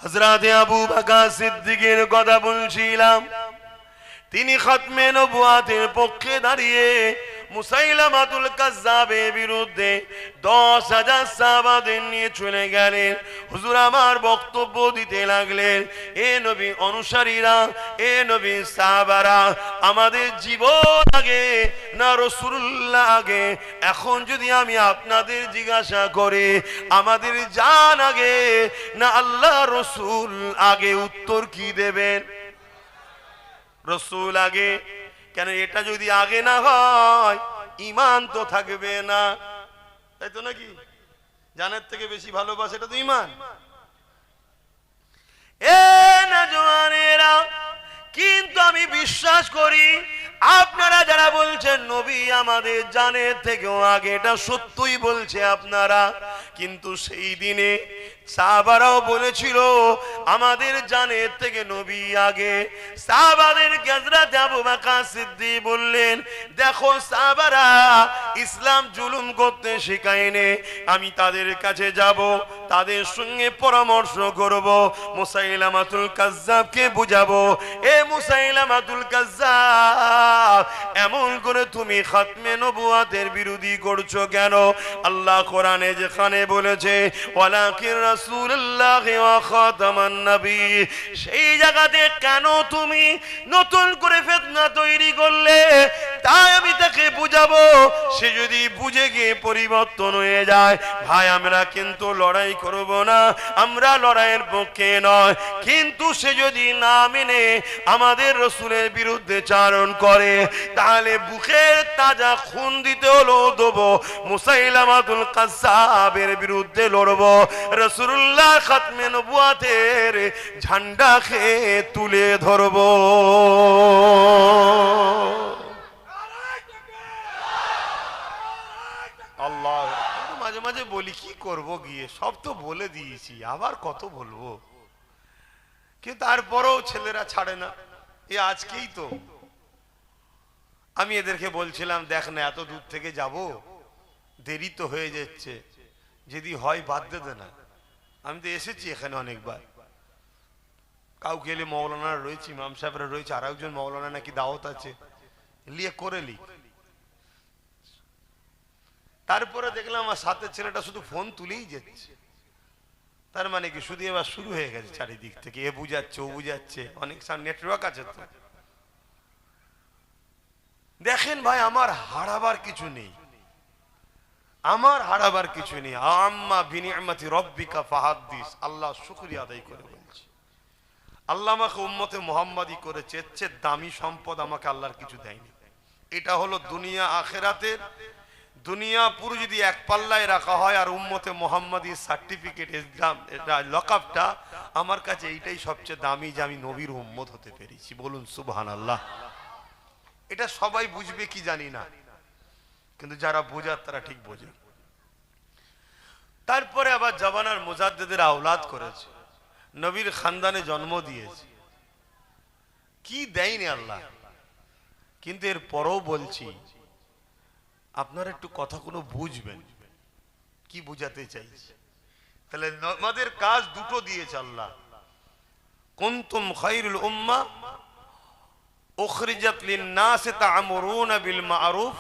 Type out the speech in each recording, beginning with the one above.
হযরতে আবু বকর সিদ্দিকের কথা বলছিলাম। তিনি খতমে নবুয়াতের পক্ষে দাঁড়িয়ে মুসাইলামাতুল কাজ্জাবের বিরুদ্ধে 10,000 সাহাবাদের নিয়ে চলে গেলেন। হুজুর আমার বক্তব্য দিতে লাগলেন, এ নবী অনুসারীরা, এ নবী সাহাবারা, আমাদের জীবন আগে না রাসূলুল্লাহ আগে? এখন যদি আমি আপনাদের জিজ্ঞাসা করি আমাদের জান আগে না আল্লাহ রাসূল আগে, উত্তর কি দেবেন? রাসূল আগে। কেন? এটা যদি আগে না হয় ঈমান তো থাকবে না, তাই তো নাকি? জানের থেকে বেশি ভালোবাসা, এটা তো ঈমান। এ নওজওয়ানেরা, কিন্তু আমি বিশ্বাস করি আপনারা যারা বলছেন নবী আমাদের জানের থেকেও আগে, এটা সত্যই বলছে আপনারা। কিন্তু সেই দিনে সাহাবারাও বলেছিল আমাদের জানের থেকে নবী আগে। সাহাবাদের হযরত আবু বকর সিদ্দিক বললেন, দেখো সাহাবারা ইসলাম জুলুম করতে শেখায়নি, আমি তাদের কাছে যাব, তাদের সঙ্গে পরামর্শ করব, মুসাইলামাতুল কাজ্জাবকে বুঝাবো, এ মুসাইলামাতুল কাজ্জাব এমন করে তুমি খতমে নবুয়াতের বিরোধী করছো কেন? আল্লাহ কোরআনে যেখানে বলেছে ওয়ালাকির রাসূলুল্লাহ ওয়া খাতামান নবী, সেই জায়গাতে কেন তুমি নতুন করে ফিতনা তৈরি করলে? তাই আমি তাকে বুঝাবো, সে যদি বুঝে গিয়ে পরিবর্তন হয়ে যায়, ভাই আমরা কিন্তু লড়াই করব না, আমরা লড়াইয়ের পক্ষে নয়। কিন্তু সে যদি না মেনে আমাদের রাসূলের বিরুদ্ধে চারণ করে, তাহলে বুকের তাজা খুন দিতে হলো দেবো, মুসাইলামাতুল কাজ্জাবের বিরুদ্ধে লড়বো, রাসূলুল্লাহ খতমে নবুয়াতের ঝান্ডাকে তুলে ধরবো। আল্লাহ, মাঝে মাঝে বলি কি করব গিয়ে, সব তো বলে দিয়েছি, আবার কত বলবো, কিন্তু তারপরেও ছেলেরা ছাড়ে না। এ আজকেই তো আমি এদেরকে বলছিলাম, দেখ না এত দূর থেকে যাব, দেরি তো হয়ে যাচ্ছে, যদি হয় বাদ দে না। আমি তো এসেছি এখানে অনেকবার, কাউকে এলে মৌলানারা রয়েছে, ইমাম সাহেবরা রয়েছে, আর একজন মৌলানা নাকি দাওয়াত আছে, লিয়ে করে লি। তারপরে দেখলাম আমার সাথে ছেলেটা শুধু ফোন তুলেই যাচ্ছে, তার মানে কি শুধু এবার শুরু হয়ে গেছে চারিদিক থেকে, এ বুঝাচ্ছে ও বুঝাচ্ছে, অনেক নেটওয়ার্ক আছে তো। দেখেন ভাই, আমার হারাবার কিছু নেই, আমার হারাবার কিছু নেই। আম্মা বিনিআমাতি রাব্বিকা ফাহাদ্দিস, আল্লাহ শুকরিয়া আদায় করে বলছি, আল্লাহ আমাকে উম্মতে মুহাম্মাদি করেছে, এর চেয়ে দামি সম্পদ আমাকে আল্লাহর কিছু দেয়নি। এটা হলো দুনিয়া আখিরাতের, দুনিয়া পুরো যদি এক পাল্লায় রাখা হয় আর উম্মতে মুহাম্মাদি সার্টিফিকেট এক্সাম এটা লকআপটা আমার কাছে এইটাই সবচেয়ে দামি, যে আমি নবীর উম্মত হতে পেরেছি। বলুন সুবহানাল্লাহ। এটা সবাই বুঝবে কি জানি না, কিন্তু যারা বোঝার তারা ঠিক বোঝে। তারপরে আবার জামানার মুজাদ্দিদের আওলাদ করেছে, নবীর খানদানে জন্ম দিয়েছে, কি দেয়নি আল্লাহ। কিন্তু এর পরেও বলছি আপনারা একটু কথাগুলো বুঝবেন, কি বুঝাতে চাইছি। তাহলে আমাদের কাজ দুটো দিয়েছে আল্লাহ, কুনতুম খায়রুল উম্মাহ উখরিজাত লিন-নাস তা'মুরুনা বিল মা'রুফ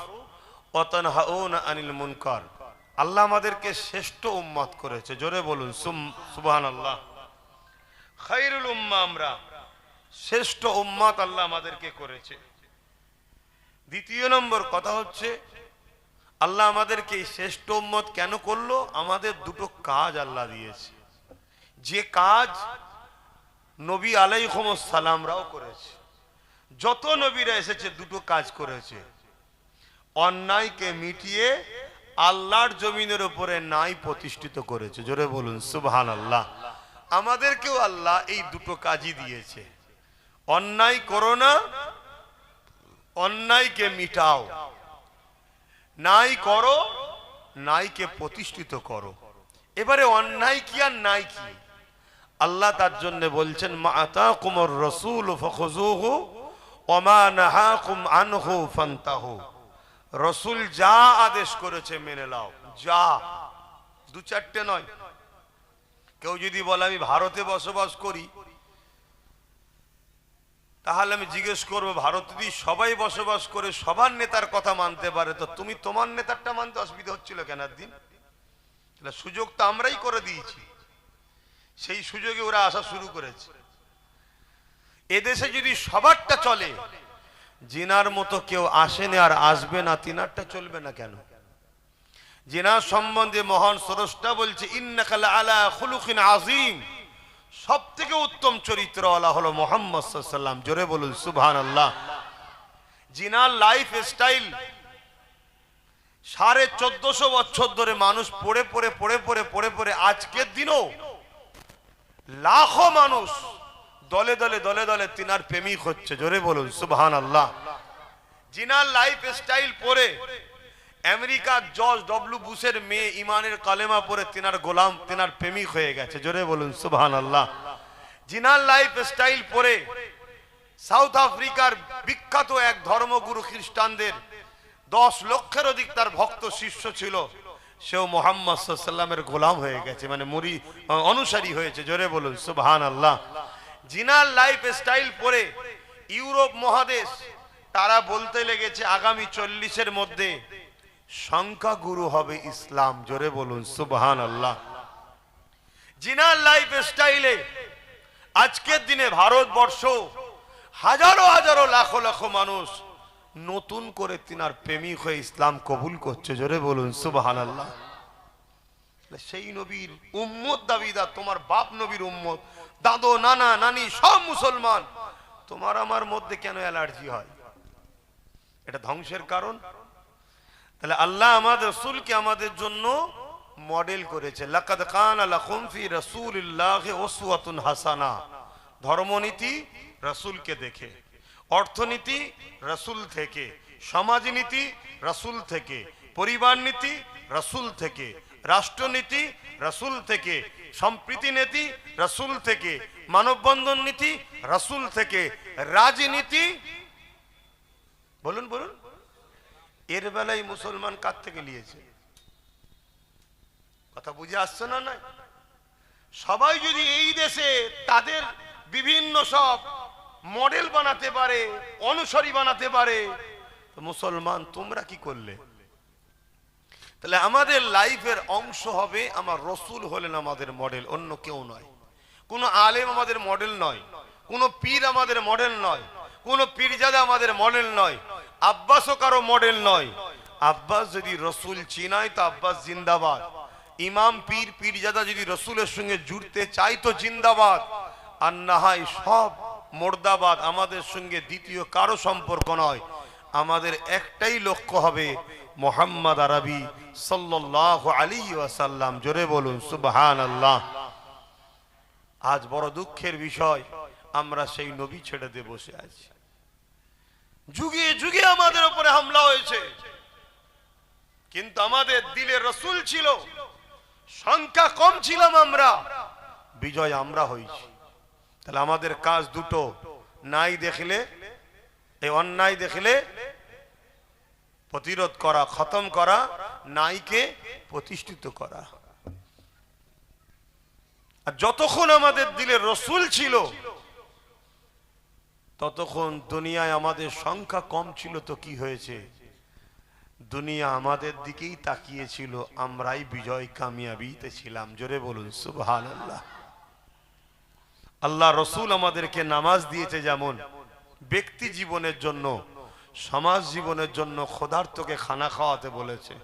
ওয়া তানহাউনা আনিল মুনকার। আল্লাহ আমাদেরকে শ্রেষ্ঠ উম্মত করেছে, জোরে বলুন সুবহানাল্লাহ। খায়রুল উম্মাহ, আমরা শ্রেষ্ঠ উম্মত আল্লাহ আমাদেরকে করেছে। দ্বিতীয় নম্বর কথা হচ্ছে আল্লাহ আমাদেরকে এই শ্রেষ্ঠ উম্মত কেন করলো? আমাদের দুটো কাজ আল্লাহ দিয়েছে, যে কাজ নবী আলাইহিস সালামরাও করেছে। যত নবীরা এসেছে দুটো কাজ করেছে, অন্যায়কে মিটিয়ে আল্লাহর জমিনের উপরে ন্যায় প্রতিষ্ঠিত করেছে, জোরে বলুন সুবহানাল্লাহ। আমাদেরকেও আল্লাহ এই দুটো কাজই দিয়েছে, অন্যায় করো না, অন্যায়কে মিটাও, নাই করো, নাইকে প্রতিষ্ঠিত করো। এবারে অন্যায় কি আর নাই কি, আল্লাহ তার জন্য বলছেন মা আতাকুমুর রাসূল ফাখুযুহু ওয়া মা নাহাকুম আনহু ফান্তাহু। রাসূল যা আদেশ করেছে মেনে নাও, যা, দু চারটে নয়, কেউ যদি বলে আমি ভারতে বসবাস করি, তাহলে আমি জিজ্ঞেস করবো, ভারত যদি সবাই বসবাস করে সবার নেতার কথা মানতে পারে, তো তুমি তোমার নেতারটা মানতে অসুবিধা হচ্ছিল কেন একদিন? সুযোগ তো আমরাই করে দিয়েছি, সেই সুযোগে ওরা আসা শুরু করেছে। এদেশে যদি সবারটা চলে, জিনার মতো কেউ আসেনি আর আসবে না, তিনারটা চলবে না কেন? জিনার সম্বন্ধে মহান স্রষ্টা বলছে, ইন্নাকা লাআলা খুলুকিন আযীম, সব থেকে উত্তম চরিত্রওয়ালা হলো মুহাম্মদ সাল্লাল্লাহু আলাইহি ওয়াসাল্লাম। জোরে বলুন সুবহানাল্লাহ। জিনার লাইফ স্টাইল 1450 বছর ধরে মানুষ পড়ে পড়ে আজকের দিনও লাখো মানুষ দলে দলে তিনার প্রেমিক হচ্ছে। জোরে বলুন সুবহানাল্লাহ। জিনার লাইফ স্টাইল পড়ে আমেরিকার জর্জ ডব্লিউ বুশের মেয়ে ইমানের কালেমা পড়ে তিনার গোলাম, তিনার প্রেমিক হয়ে গেছে। জোরে বলুন সুবহানাল্লাহ। জিনার লাইফ স্টাইল পড়ে সাউথ আফ্রিকার বিখ্যাত এক ধর্মগুরু খ্রিস্টানদের 10 লক্ষের অধিক তার ভক্ত শিষ্য ছিল, সেও মুহাম্মদ সাল্লাল্লাহু আলাইহি ওয়াসাল্লামের গোলাম হয়ে গেছে, মানে অনুসারী হয়েছে। জোরে বলুন সুবহানাল্লাহ। জিনার লাইফ স্টাইল পড়ে ইউরোপ মহাদেশ তারা বলতে লেগেছে আগামী 40-এর মধ্যে সংখ্যাগুরু হবে ইসলাম। জোরে বলুন সুবহানাল্লাহ। জিনার লাইফ স্টাইলে আজকের দিনে ভারতবর্ষ হাজারো লাখো মানুষ নতুন করে তিনার প্রেমিক হয়ে ইসলাম কবুল করছে। জোরে বলুন সুবহানাল্লাহ। সেই নবীর উম্মত দাবিদার, তোমার বাপ নবীর উম্মত, দাদু নানা নানি সব মুসলমান, তোমার আমার মধ্যে কেন অ্যালার্জি হয়? এটা ধ্বংসের কারণ। তাহলে আল্লাহ আমাদের রাসূলকে আমাদের জন্য মডেল করেছে। লাকাদ কানা লাকুম ফি রাসূলিল্লাহি উসওয়াতুন হাসানা। ধর্মনীতি রাসূলকে দেখে, অর্থনীতি রাসূল থেকে, সমাজনীতি রাসূল থেকে, পরিবার নীতি রাসূল থেকে, রাষ্ট্রনীতি রাসূল থেকে, সম্প্রীতি নীতি রাসূল থেকে, মানববন্ধন নীতি রাসূল থেকে, রাজনীতি বলুন এর বেলায় মুসলমান কার থেকে নিয়েছে? কথা বুঝে আসছে না? নাই সবাই যদি এই দেশে তাদের বিভিন্ন সব মডেল বানাতে পারে, অনুসারী বানাতে পারে, তো মুসলমান তোমরা কি করলে? তাহলে আমাদের লাইফের অংশ হবে আমার রসুল হলেন আমাদের মডেল, অন্য কেউ নয়। কোন আলেম আমাদের মডেল নয়, কোন পীর আমাদের মডেল নয়, কোন পীরজাদা আমাদের মডেল নয়, আব্বাসও কারো মডেল নয়। আব্বাস যদি রসুল চিনায় তো আব্বাস জিন্দাবাদ, ইমাম পীর পীরজাদা যদি রসুলের সঙ্গে জুড়তে চাই তো জিন্দাবাদ, আর না হয় সব মুর্দাবাদ। আমাদের সঙ্গে দ্বিতীয় কারো সম্পর্ক নয়, আমাদের একটাই লক্ষ্য হবে মুহাম্মদ আরবি সাল্লাল্লাহু আলাইহি ওয়াসাল্লাম। জোরে বলুন সুবহানাল্লাহ। আজ বড় দুঃখের বিষয়, আমরা সেই নবী ছেড়ে দিয়ে বসে আছি। যুগে যুগে আমাদের উপরে হামলা হয়েছে, কিন্তু আমাদের দিলে রসুল ছিল, সংখ্যা কম ছিলাম আমরা, বিজয় আমরা হয়েছি। তাহলে আমাদের কাজ দুটো, নাই দেখলে এই অন্যায় দেখলে প্রতিরোধ করা, খতম করা, নাইকে প্রতিষ্ঠিত করা। আর যতক্ষণ আমাদের দিলে রসুল ছিল ততক্ষণ দুনিয়ায় আমাদের সংখ্যা কম ছিল, তো কি হয়েছে? দুনিয়া আমাদের দিকেই তাকিয়েছিল, আমরাই বিজয় কামিয়াবিতে ছিলাম। জোরে বলুন সুবহানাল্লাহ। আল্লাহ রসুল আমাদেরকে নামাজ দিয়েছে যেমন ব্যক্তি জীবনের জন্য, সমাজ জীবনের জন্য ক্ষুধার্তকে খানা খাওয়াতে বলেছে।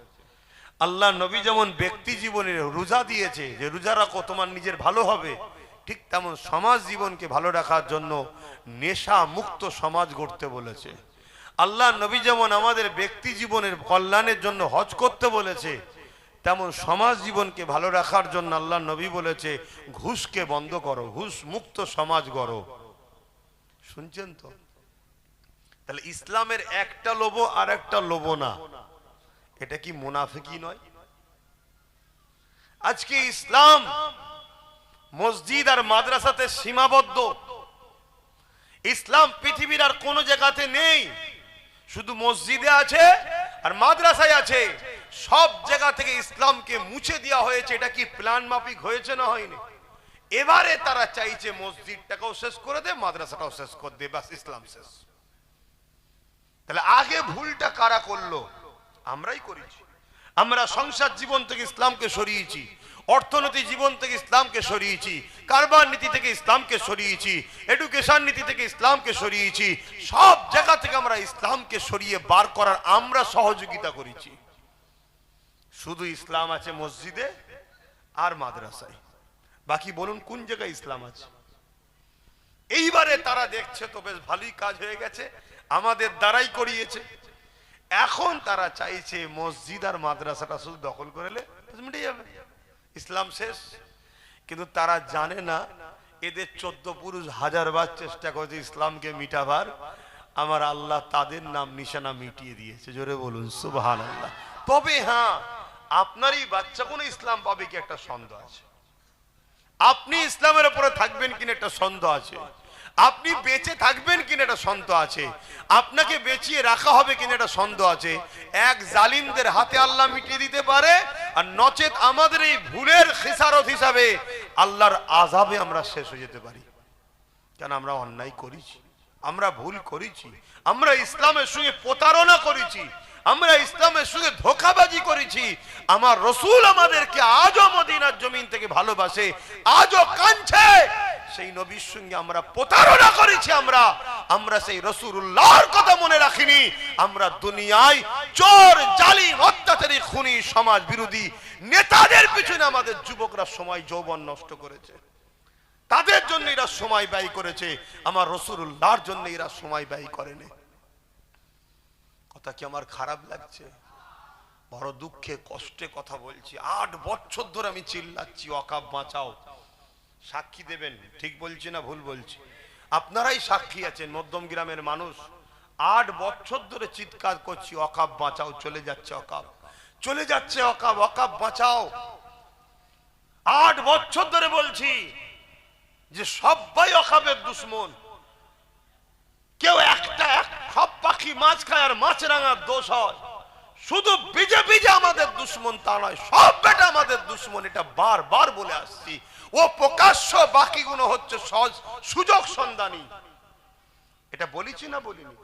আল্লাহ নবী যেমন ব্যক্তি জীবনের রোজা দিয়েছে যে রোজা রাখো তোমার নিজের ভালো হবে, ঠিক তেমন সমাজ জীবনকে ভালো রাখার জন্য নেশা মুক্ত সমাজ গড়তে বলেছে। আল্লাহ নবী যেমন আমাদের ব্যক্তি জীবনের কল্যাণের জন্য হজ করতে বলেছে, তেমন সমাজ জীবনকে ভালো রাখার জন্য আল্লাহ নবী বলেছে ঘুষকে বন্ধ করো, ঘুষ মুক্ত সমাজ গড়ো। শুনছেন তো? তাহলে ইসলামের একটা লোভ আর একটা লোভ না, এটা কি মুনাফিকি নয়? আজকে ইসলাম মসজিদ আর মাদ্রাসাতে সীমাবদ্ধ। ইসলাম পৃথিবীর আর কোন জায়গাতে নেই, শুধু মসজিদে আছে আর মাদ্রাসায় আছে। সব জায়গা থেকে ইসলামকে মুছে দেওয়া হয়েছে। এটা কি প্ল্যান মাফিক হয়েছে না হয়নি? এবারে তারা চাইছে মসজিদটাকেও শেষ করে দে, মাদ্রাসাটাও শেষ করে দে, বাস ইসলাম শেষ। তাহলে আগে ভুলটা কারা করলো? আমরাই করেছি। আমরা সংসার জীবন থেকে ইসলামকে সরিয়েছি, অর্থনৈতিক জীবন থেকে ইসলামকে সরিয়েছি, কারবার নীতি থেকে ইসলামকে সরিয়েছি, এডুকেশন নীতি থেকে ইসলামকে সরিয়েছি, সব জায়গা থেকে আমরা ইসলামকে সরিয়ে বার করার আমরা সহযোগিতা করেছি। শুধু ইসলাম আছে মসজিদে আর মাদ্রাসায়, বাকি বলুন কোন জায়গায় ইসলাম আছে? এইবারে তারা দেখছে তো বেশ ভালোই কাজ হয়ে গেছে, আমাদের দ্বারাই করিয়েছে। এখন তারা চাইছে মসজিদ আর মাদ্রাসাটা শুধু দখল করলে মিটে যাবে, ইসলাম শেষ। কিন্তু তারা জানে না এদের 14 পুরুষ হাজারবার চেষ্টা করেছে ইসলামকে মিটাবার, আমার আল্লাহ তাদের নাম নিশানা মিটিয়ে দিয়েছে। জোরে বলুন সুবহানাল্লাহ। তবে হ্যাঁ, আপনারই বাচ্চা কোনো ইসলাম পাবে কি একটা সন্দেহ আছে, আপনি ইসলামের উপরে থাকবেন কিনা একটা সন্দেহ আছে, আপনি বেঁচে থাকবেন কিনা একটা সন্দেহ আছে, আপনাকে বেঁচিয়ে রাখা হবে কিনা একটা সন্দেহ আছে। এক জালিমদের হাতে আল্লাহ মিটিয়ে দিতে পারে, আর নচেত আমাদের এই ভুলের খেসারত হিসাবে আল্লাহর আযাবে আমরা শেষ হয়ে যেতে পারি। কেন? আমরা অন্যায় করেছি, আমরা ভুল করেছি, আমরা ইসলামের সঙ্গে প্রতারণা করেছি, আমরা ইসলামের সঙ্গে ধোঁকাবাজি করেছি। আমার রাসূল আমাদেরকে আজও মদিনার জমিন থেকে ভালোবাসে, আজও কাঁদছে। সেই নবীর সঙ্গে আমরা প্রতারণা করেছি, আমরা সেই রাসূলুল্লাহর কথা মনে রাখিনি। আমরা দুনিয়ায় চোর, জালিম, অত্যাচারী, খুনি, সমাজ বিরোধী নেতাদের পিছনে আমাদের যুবকরা সময় যৌবন নষ্ট করেছে, তাদের জন্য এরা সময় ব্যয় করেছে, আমার রাসূলুল্লাহর জন্য এরা সময় ব্যয় করেনি। কথা কি আমার খারাপ লাগছে? বড় দুঃখে কষ্টে কথা বলছি। 8 বছর ধরে আমি চিল্লাচ্ছি ওয়াকফ বাঁচাও। সাক্ষী দেবেন ঠিক বলছি না ভুল বলছি? আপনারাই সাক্ষী আছেন, মধ্যম গ্রামের মানুষ। 8 বছর ধরে চিৎকার করছি ওয়াকফ বাঁচাও, চলে যাচ্ছে ওয়াকফ, চলে যাচ্ছে ওয়াকফ, ওয়াকফ বাঁচাও। 8 বছর ধরে বলছি যে সবাই ওয়াকফের দুশমন, কেউ একটা সব পাখি মাছ খায় আর মাছরাঙার দোষ হয়। শুধু বিজেপি যে আমাদের দুশমন তা নয়, সব বেটা আমাদের দুশমন, এটা বারবার বলে আসছি। ও প্রকাশ্য, বাকিগুলো হচ্ছে সুযোগ সন্ধানী। এটা বলেছি না বলিনি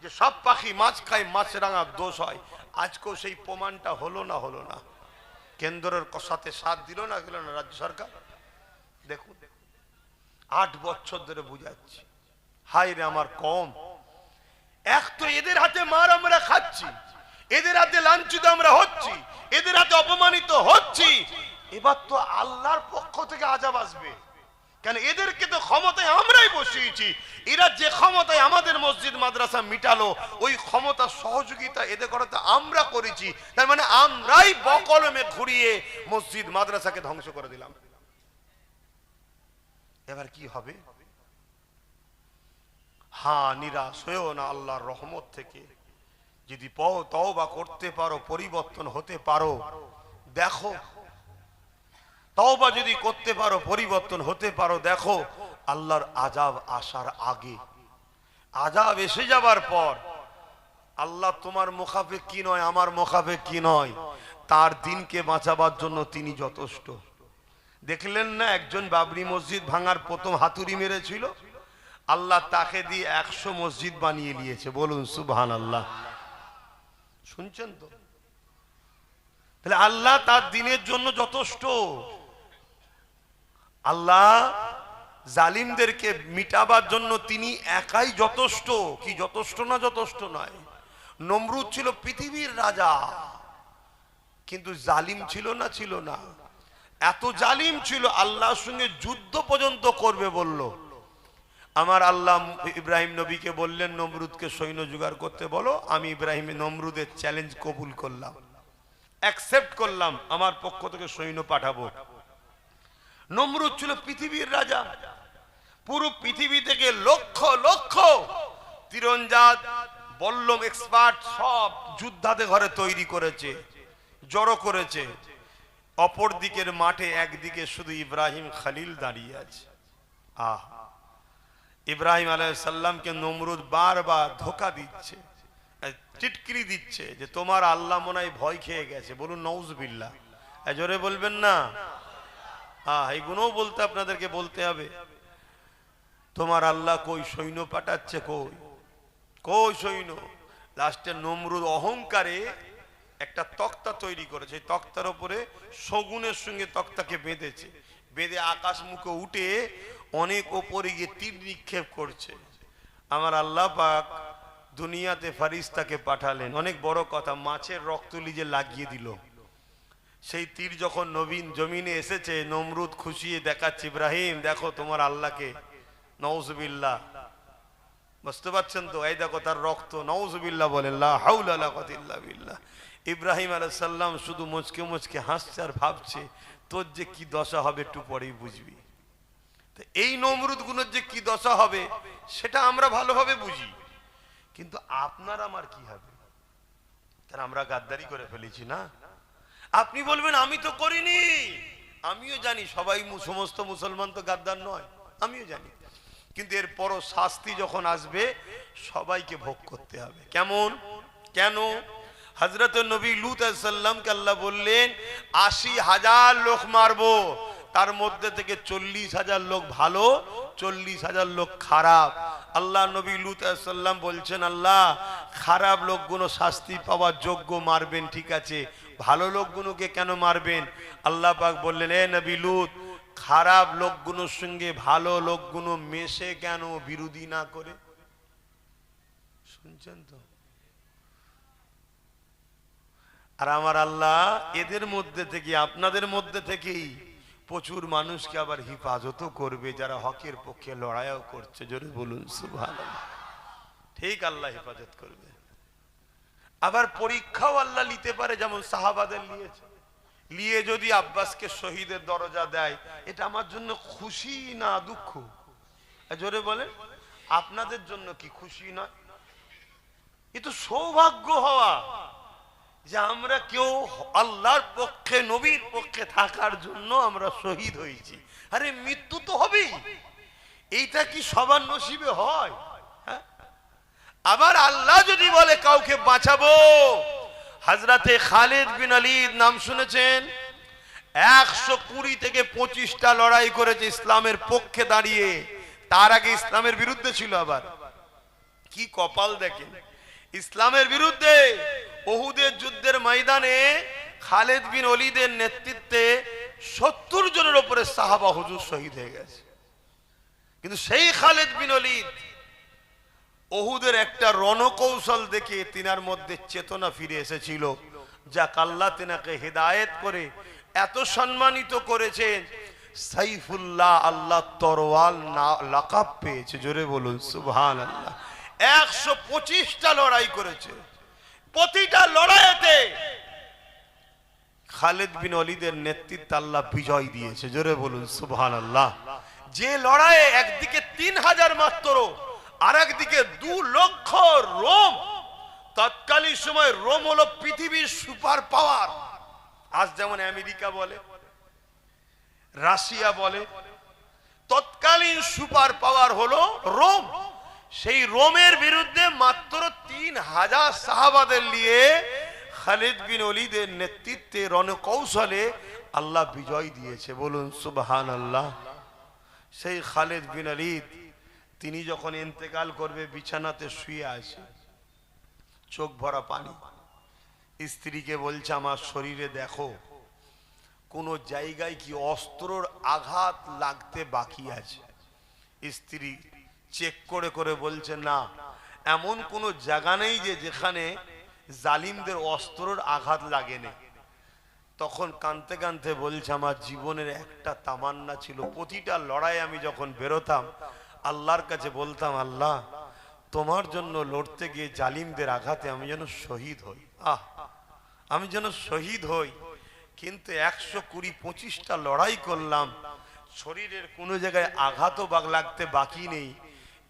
যে সব পাখি মাছ খায় মাছরাঙার দোষ হয়? আজকেও সেই প্রমাণটা হলো না? হলো না? কেন্দ্রের সাথে সাথ দিল না, দিল না রাজ্য সরকার? দেখুন 8 বছর ধরে বুঝাচ্ছি। হায় রে আমার কম, এক তো এদের হাতে মার আমরা খাচ্ছি, এদের হাতে লাঞ্ছিত আমরা হচ্ছি, এদের হাতে অপমানিত হচ্ছি। এবার তো আল্লাহর পক্ষ থেকে আযাব আসবে। কেন? এদেরকে তো ক্ষমতায় আমরাই বসিয়েছি। এরা যে ক্ষমতায় আমাদের মসজিদ মাদ্রাসা মিটালো, ওই ক্ষমতা সহযোগিতা এদের করাতে আমরা করেছি। তার মানে আমরাই বকলমে ঘুরিয়ে মসজিদ মাদ্রাসাকে ধ্বংস করে দিলাম। এবার কি হবে? হ্যাঁ, নিরাশ হয়েও না আল্লাহর রহমত থেকে। যদি তওবা করতে পারো, পরিবর্তন হতে পারো, দেখো। তওবা যদি করতে পারো, পরিবর্তন হতে পারো, দেখো আল্লাহর আযাব আসার আগে, আযাব এসে যাবার পর আল্লাহ তোমার মুখাফে কি নয়, আমার মুখাফে কি নয়, তার দিনকে বাঁচাবার জন্য তিনি যথেষ্ট। দেখলেন না একজন বাবরি মসজিদ ভাঙার প্রথম হাতুড়ি মেরেছিল, আল্লাহ তাকে দিয়ে 100 মসজিদ বানিয়ে নিয়েছে। বলুন সুবহানাল্লাহ। শুনছেন তো? তাহলে আল্লাহ তার দিনের জন্য যথেষ্ট। আল্লাহ জালিমদেরকে মিটাবার জন্য তিনি একাই যথেষ্ট। কি যথেষ্ট না যথেষ্ট নয়? নমরুদ ছিল পৃথিবীর রাজা, কিন্তু জালিম ছিল না? ছিল না। এত জালিম ছিল, আল্লাহর সঙ্গে যুদ্ধ পর্যন্ত করবে বলল। আমার আল্লাহ ইব্রাহিম নবীকে বললেন নমরুদকে সৈন্য জোগাড় করতে বলো। আমি ইব্রাহিম নমরুদের চ্যালেঞ্জ কবুল করলাম, অ্যাকসেপ্ট করলাম, আমার পক্ষ থেকে সৈন্য পাঠাবো। নমরুদ ছিল পৃথিবীর রাজা, পুরো পৃথিবী থেকে লক্ষ লক্ষ তীরন্দাজ, বল্লম এক্সপার্ট সব যোদ্ধাতে ঘরে তৈরি করেছে, জড়ো করেছে। অপর দিকের মাঠে একদিকে শুধু ইব্রাহিম খলিল দাঁড়িয়ে আছে। ইব্রাহিম আলাইহিস সালামকে নমরুদ বারবার ধোঁকা দিচ্ছে, টিটকিরি দিচ্ছে যে তোমার আল্লাহ মনে হয় ভয় খেয়ে গেছে। বলুন নাউজুবিল্লাহ। জোরে বলবেন না? হ্যাঁ, এইগুলোও বলতে আপনাদেরকে বলতে হবে। তোমার আল্লাহ কই সৈন্য পাঠাচ্ছে, কই কই সৈন্য? লাস্টে নমরুদ অহংকারে একটা তক্তা তৈরি করেছে, এই তক্তার উপরে শগুনের সঙ্গে তক্তাকে বেঁধেছে, বেঁধে আকাশ মুখে উঠে অনেক ওপরে গিয়ে তীর নিক্ষেপ করছে। আমার আল্লাহ পাক দুনিয়াতে ফারিস্তাকে পাঠালেন, অনেক বড় কথা, মাছের রক্তলি যে লাগিয়ে দিল, সেই তীর যখন নবীন জমিনে এসেছে, নমরুদ খুশিয়ে দেখাচ্ছে, ইব্রাহিম দেখো তোমার আল্লাহকে, নাউজুবিল্লাহ, বুঝতে পারছেন তো? এই দেখো তার রক্ত, নাউজুবিল্লাহ বলেন, লা হাওলা ওয়ালা কুওয়াতা ইল্লা বিল্লাহ। ইব্রাহিম আলাইহিস সালাম শুধু মুচকে মুচকে হাসছে আর ভাবছে তোর যে কি দশা হবে একটু পরেই বুঝবি। তো এই নমরুদ গুলোর যে কি দশা হবে সেটা আমরা ভালোভাবে বুঝি, কিন্তু আপনার আমার কি হবে? কারণ আমরা গাদ্দারি করে ফেলেছি না। আপনি বলবেন আমি তো করিনি, আমিও জানি সবাই, সমস্ত মুসলমান তো গাদ্দার নয়, আমিও জানি, কিন্তু এরপরও শাস্তি যখন আসবে সবাইকে ভোগ করতে হবে। কেমন? কেন? হযরত নবী লূত আলাইহিস সালামকে আল্লাহ বললেন ৮০,০০০ লোক মারবো, তার মধ্যে থেকে ৪০,০০০ লোক ভালো, ৪০,০০০ লোক খারাপ। আল্লাহ নবী লূত আলাইহিস সালাম বলছেন, আল্লাহ খারাপ লোকগুলো শাস্তি পাওয়ার যোগ্য, মারবেন ঠিক আছে, ভালো লোকগুলোকে কেন মারবেন? আল্লাহ পাক বললেন, এ নবী লূত, খারাপ লোকগুলোর সঙ্গে ভালো লোকগুলো মেশে কেন বিরোধী না করে? শুনছেন তো? আর আমার আল্লাহ এদের মধ্যে থেকে, আপনাদের মধ্যে থেকেই প্রচুর মানুষকে আবার হিফাজতও করবে, যারা হকের পক্ষে লড়াইও করছে। জোরে বলুন সুবহানাল্লাহ। ঠিক, আল্লাহ হেফাজত করবে। আবার পরীক্ষাও আল্লাহ নিতে পারে, যেমন সাহাবাদের নিয়েছে, নিয়ে যদি আব্বাসকে শহীদের দরজা দেয়, এটা আমার জন্য খুশি না দুঃখ? জোরে বলেন, আপনাদের জন্য কি খুশি না? এ তো সৌভাগ্য হওয়া যে আমরা কেউ আল্লাহর পক্ষে, নবীর পক্ষে থাকার জন্য আমরা শহীদ হয়েছি। আরে মৃত্যু তো হবেই, এইটা কি সবার নসিবে হয়? হ্যাঁ? আবার আল্লাহ যদি বলে কাউকে বাঁচাবো, হযরতে খালিদ বিন ওলীদ নাম শুনেছেন? ১২০ থেকে ২৫টা লড়াই করেছে ইসলামের পক্ষে দাঁড়িয়ে, তার আগে ইসলামের বিরুদ্ধে ছিল। আবার কি কপাল দেখেন, ইসলামের বিরুদ্ধে উহুদের যুদ্ধের ময়দানে খালিদ বিন ওলীদের নেতৃত্বে ৭০ জনের উপরে সাহাবা হুজুর শহীদ হয়ে গেছে। কিন্তু সেই খালিদ বিন ওলীদ উহুদের একটা রণকৌশল দেখে তিনার মধ্যে চেতনা ফিরে এসেছিল, যাক আল্লাহ তিনাকে হেদায়েত করে এত সম্মানিত করেছেন, সাইফুল্লাহ, আল্লাহ তরওয়াল লাকাব পেয়েছে। জোরে বলুন সুবহানাল্লাহ। ১২৫টা লড়াই করেছে, প্রতিটা লড়াইতে খালিদ বিন ওলীদের নেতৃত্বে আল্লাহ বিজয় দিয়েছে। জোরে বলুন সুবহানাল্লাহ। যে লড়াইয়ে একদিকে ৩০০০ মাত্র, আর একদিকে ২ লক্ষ রোম। তৎকালীন সময় রোম হলো পৃথিবীর সুপার পাওয়ার। আজ যেমন আমেরিকা বলে, রাশিয়া বলে, তৎকালীন সুপার পাওয়ার হলো রোম। সেই রোমের বিরুদ্ধে মাত্র ৩০০০ সাহাবাদের নিয়ে খালিদ বিন ওলীদের নেতৃত্বে রণকৌশলে আল্লাহ বিজয় দিয়েছে। বলুন সুবহানাল্লাহ। সেই খালিদ বিন ওলীদ তিনি যখন ইন্তেকাল করবে, বিছানাতে শুয়ে আছে, চোখ ভরা পানি, স্ত্রীকে বলছে আমার শরীরে দেখো কোন জায়গায় কি অস্ত্রর আঘাত লাগতে বাকি আছে। স্ত্রী চেক করে করে বলছে না, এমন কোন জায়গা নেই যে যেখানে জালিমদের অস্ত্রর আঘাত লাগেনি। তখন কাঁদতে কাঁদতে বলছে আমার জীবনের একটা তামান্না ছিল, প্রতিটা লড়াই আমি যখন বেরোতাম আল্লাহর কাছে বলতাম, আল্লাহ তোমার জন্য লড়তে গিয়ে জালিমদের আঘাতে আমি যেন শহীদ হই, আমি যেন শহীদ হই। কিন্তু ১২০-২৫টা লড়াই করলাম, শরীরের কোনো জায়গায় আঘাতও লাগতে বাকি নেই।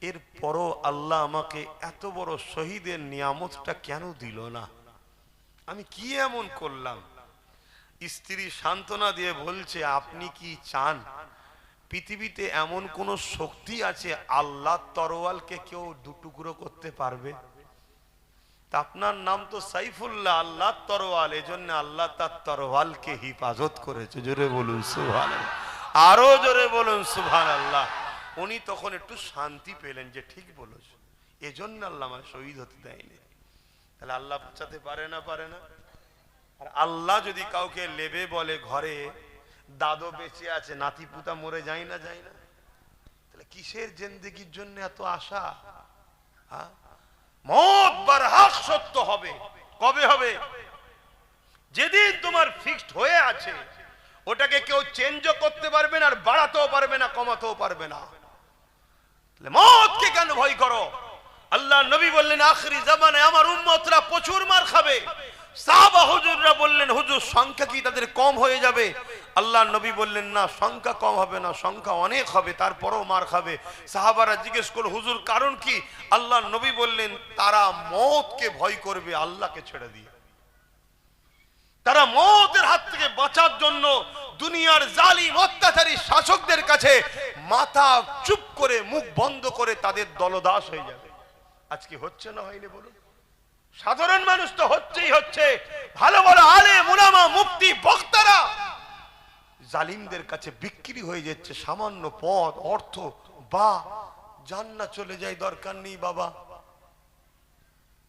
এরপরও আল্লাহ আমাকে এত বড় শহীদের নিয়ামতটা কেন দিল না? আমি কি এমন করলাম? স্ত্রী সান্ত্বনা দিয়ে বলছে, আপনি কি চান পৃথিবীতে এমন কোন শক্তি আছে আল্লাহর তরোয়ালকে কেউ দুটুকরো করতে পারবে? আপনার নাম তো সাইফুল্লাহ, আল্লাহর তরোয়াল, এজন্য আল্লাহ তার তরোয়ালকে হিফাজত করেছে। জোরে বলুন সুবহানাল্লাহ। আরো জোরে বলুন সুবহানাল্লাহ। উনি তখন একটু শান্তি পেলেন যে ঠিক বলেছ, এজন্য আল্লাহ আমার শহীদ হতে দেয়নি। তাহলে আল্লাহ বাঁচাতে পারে না, পারে না? আর আল্লাহ যদি কাউকে লেবে বলে ঘরে দাদু বেঁচে আছে, নাতি পুতা মরে যায় না, যায় না, তাহলে কিসের জিন্দেগির জন্য এত আশা? মত বারহাক সত্য হবে। কবে হবে? যেদিন তোমার ফিক্সড হয়ে আছে, ওটাকে কেউ চেঞ্জও করতে পারবে না, আর বাড়াতেও পারবে না, কমাতেও পারবে না। তাহলে মতকে কেন ভয় করো? আল্লাহ নবী বললেন আখরি জামানে আমার উম্মতরা প্রচুর মার খাবে। সাহাবা হুজুররা বললেন হুজুর সংখ্যা কি তাদের কম হয়ে যাবে? আল্লাহ নবী বললেন না, সংখ্যা কম হবে না, সংখ্যা অনেক হবে, তারপরেও মার খাবে। সাহাবারা জিজ্ঞেস করল হুজুর কারণ কি? আল্লাহ নবী বললেন তারা মওতকে ভয় করবে আল্লাহকে ছেড়ে দিয়ে। তারা মওতের হাত থেকে বাঁচার জন্য দুনিয়ার জালিম অত্যাচারী শাসকদের কাছে মাথা চুপ করে মুখ বন্ধ করে তাদের দলদাস হয়ে যাবে। আজকে হচ্ছে না হয়নি বলুন? সাধারণ মানুষ তো হচ্ছেই হচ্ছে। ভালো ভালো আলেম উলামা মুফতি বক্তারা জালিমদের কাছে বিক্রি হয়ে যাচ্ছে। সামান্য পদ অর্থ বা জান্নাত চলে যায়, দরকার নেই বাবা।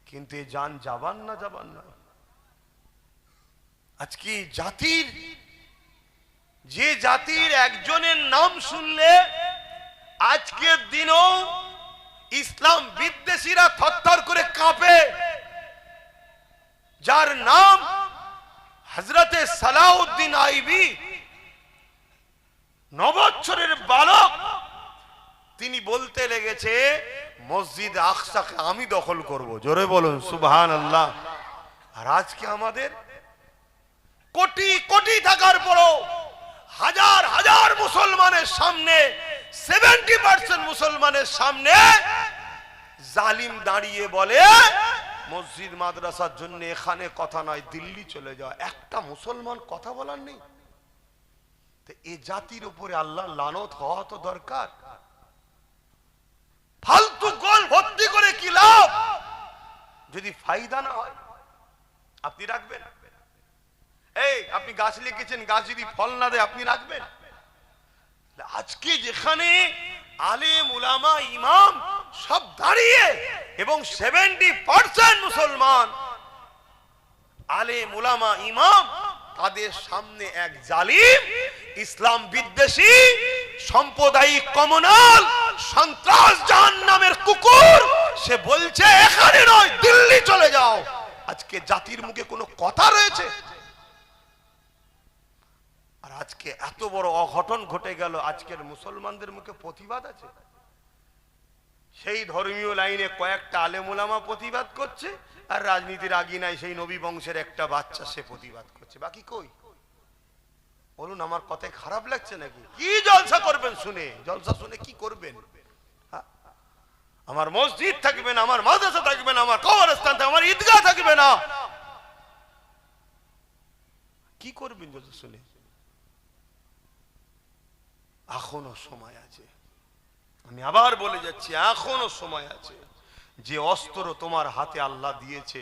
কিন্তু এই জান যাবান না, যাবান না। আজকে জাতির, যে জাতির একজনের নাম শুনলে আজকের দিনও ইসলাম বিদ্বেষীরা থরথর করে কাঁপে, যার নাম হযরতে সালাউদ্দিন আইবি, 9 বছরের বালক, তিনি বলতে লেগেছে মসজিদ আকসাকে আমি দখল করব। জোরে বলুন সুবহানাল্লাহ। আর আজকে আমাদের কোটি কোটি থাকার পরও হাজার হাজার মুসলমানের সামনে, 70% মুসলমানের সামনে জালিম দাঁড়িয়ে বলে মসজিদ মাদ্রাসার জন্য এখানে কথা নয়, দিল্লি চলে যাও। একটা মুসলমান কথা বলার নেই। তো এই জাতির উপরে আল্লাহ লানত হওয়া তো দরকার। ফালতু গোল ভর্তি করে কি লাভ যদি ফায়দা না হয়? আপনি রাখবেন? এই আপনি গাছ লিখেছেন, গাছ যদি ফল না দেয় আপনি রাখবেন? আজকে যেখানে আলেম উলামা ইমাম সব দাঁড়িয়ে এবং 70% মুসলমান আলেম উলামা ইমাম, তাদের সামনে এক জালিম ইসলাম বিদ্বেষী সাম্প্রদায়িক কমনাল সন্ত্রাস জাহান্নামের কুকুর, সে বলছে এখানে নয় দিল্লি চলে যাও। আজকে জাতির মুখে কোনো কথা রয়েছে? আর আজকে এত বড় অঘটন ঘটে গেল, আজকের মুসলমানদের মুখে প্রতিবাদ আছে? সেই ধর্মীয় লাইনে কয়েকটা আলেম উলামা প্রতিবাদ করছে, আর রাজনীতির আগিনায় সেই নবী বংশের একটা বাচ্চা সে প্রতিবাদ করছে। বাকি কই? বলুন, আমার কথায় খারাপ লাগছে নাকি? কি জলসা করবেন শুনে? জলসা শুনে কি করবেন? আমার মসজিদ থাকবে না, আমার মাদ্রাসা থাকবে না, আমার কবরস্থান থাকবে, আমার ঈদগাহ থাকবে না, কি করবেন জলসা শুনে? এখনো সময় আছে। আমি আবার বলে যাচ্ছি, এখনো সময় আছে। যে অস্ত্র তোমার হাতে আল্লাহ দিয়েছে,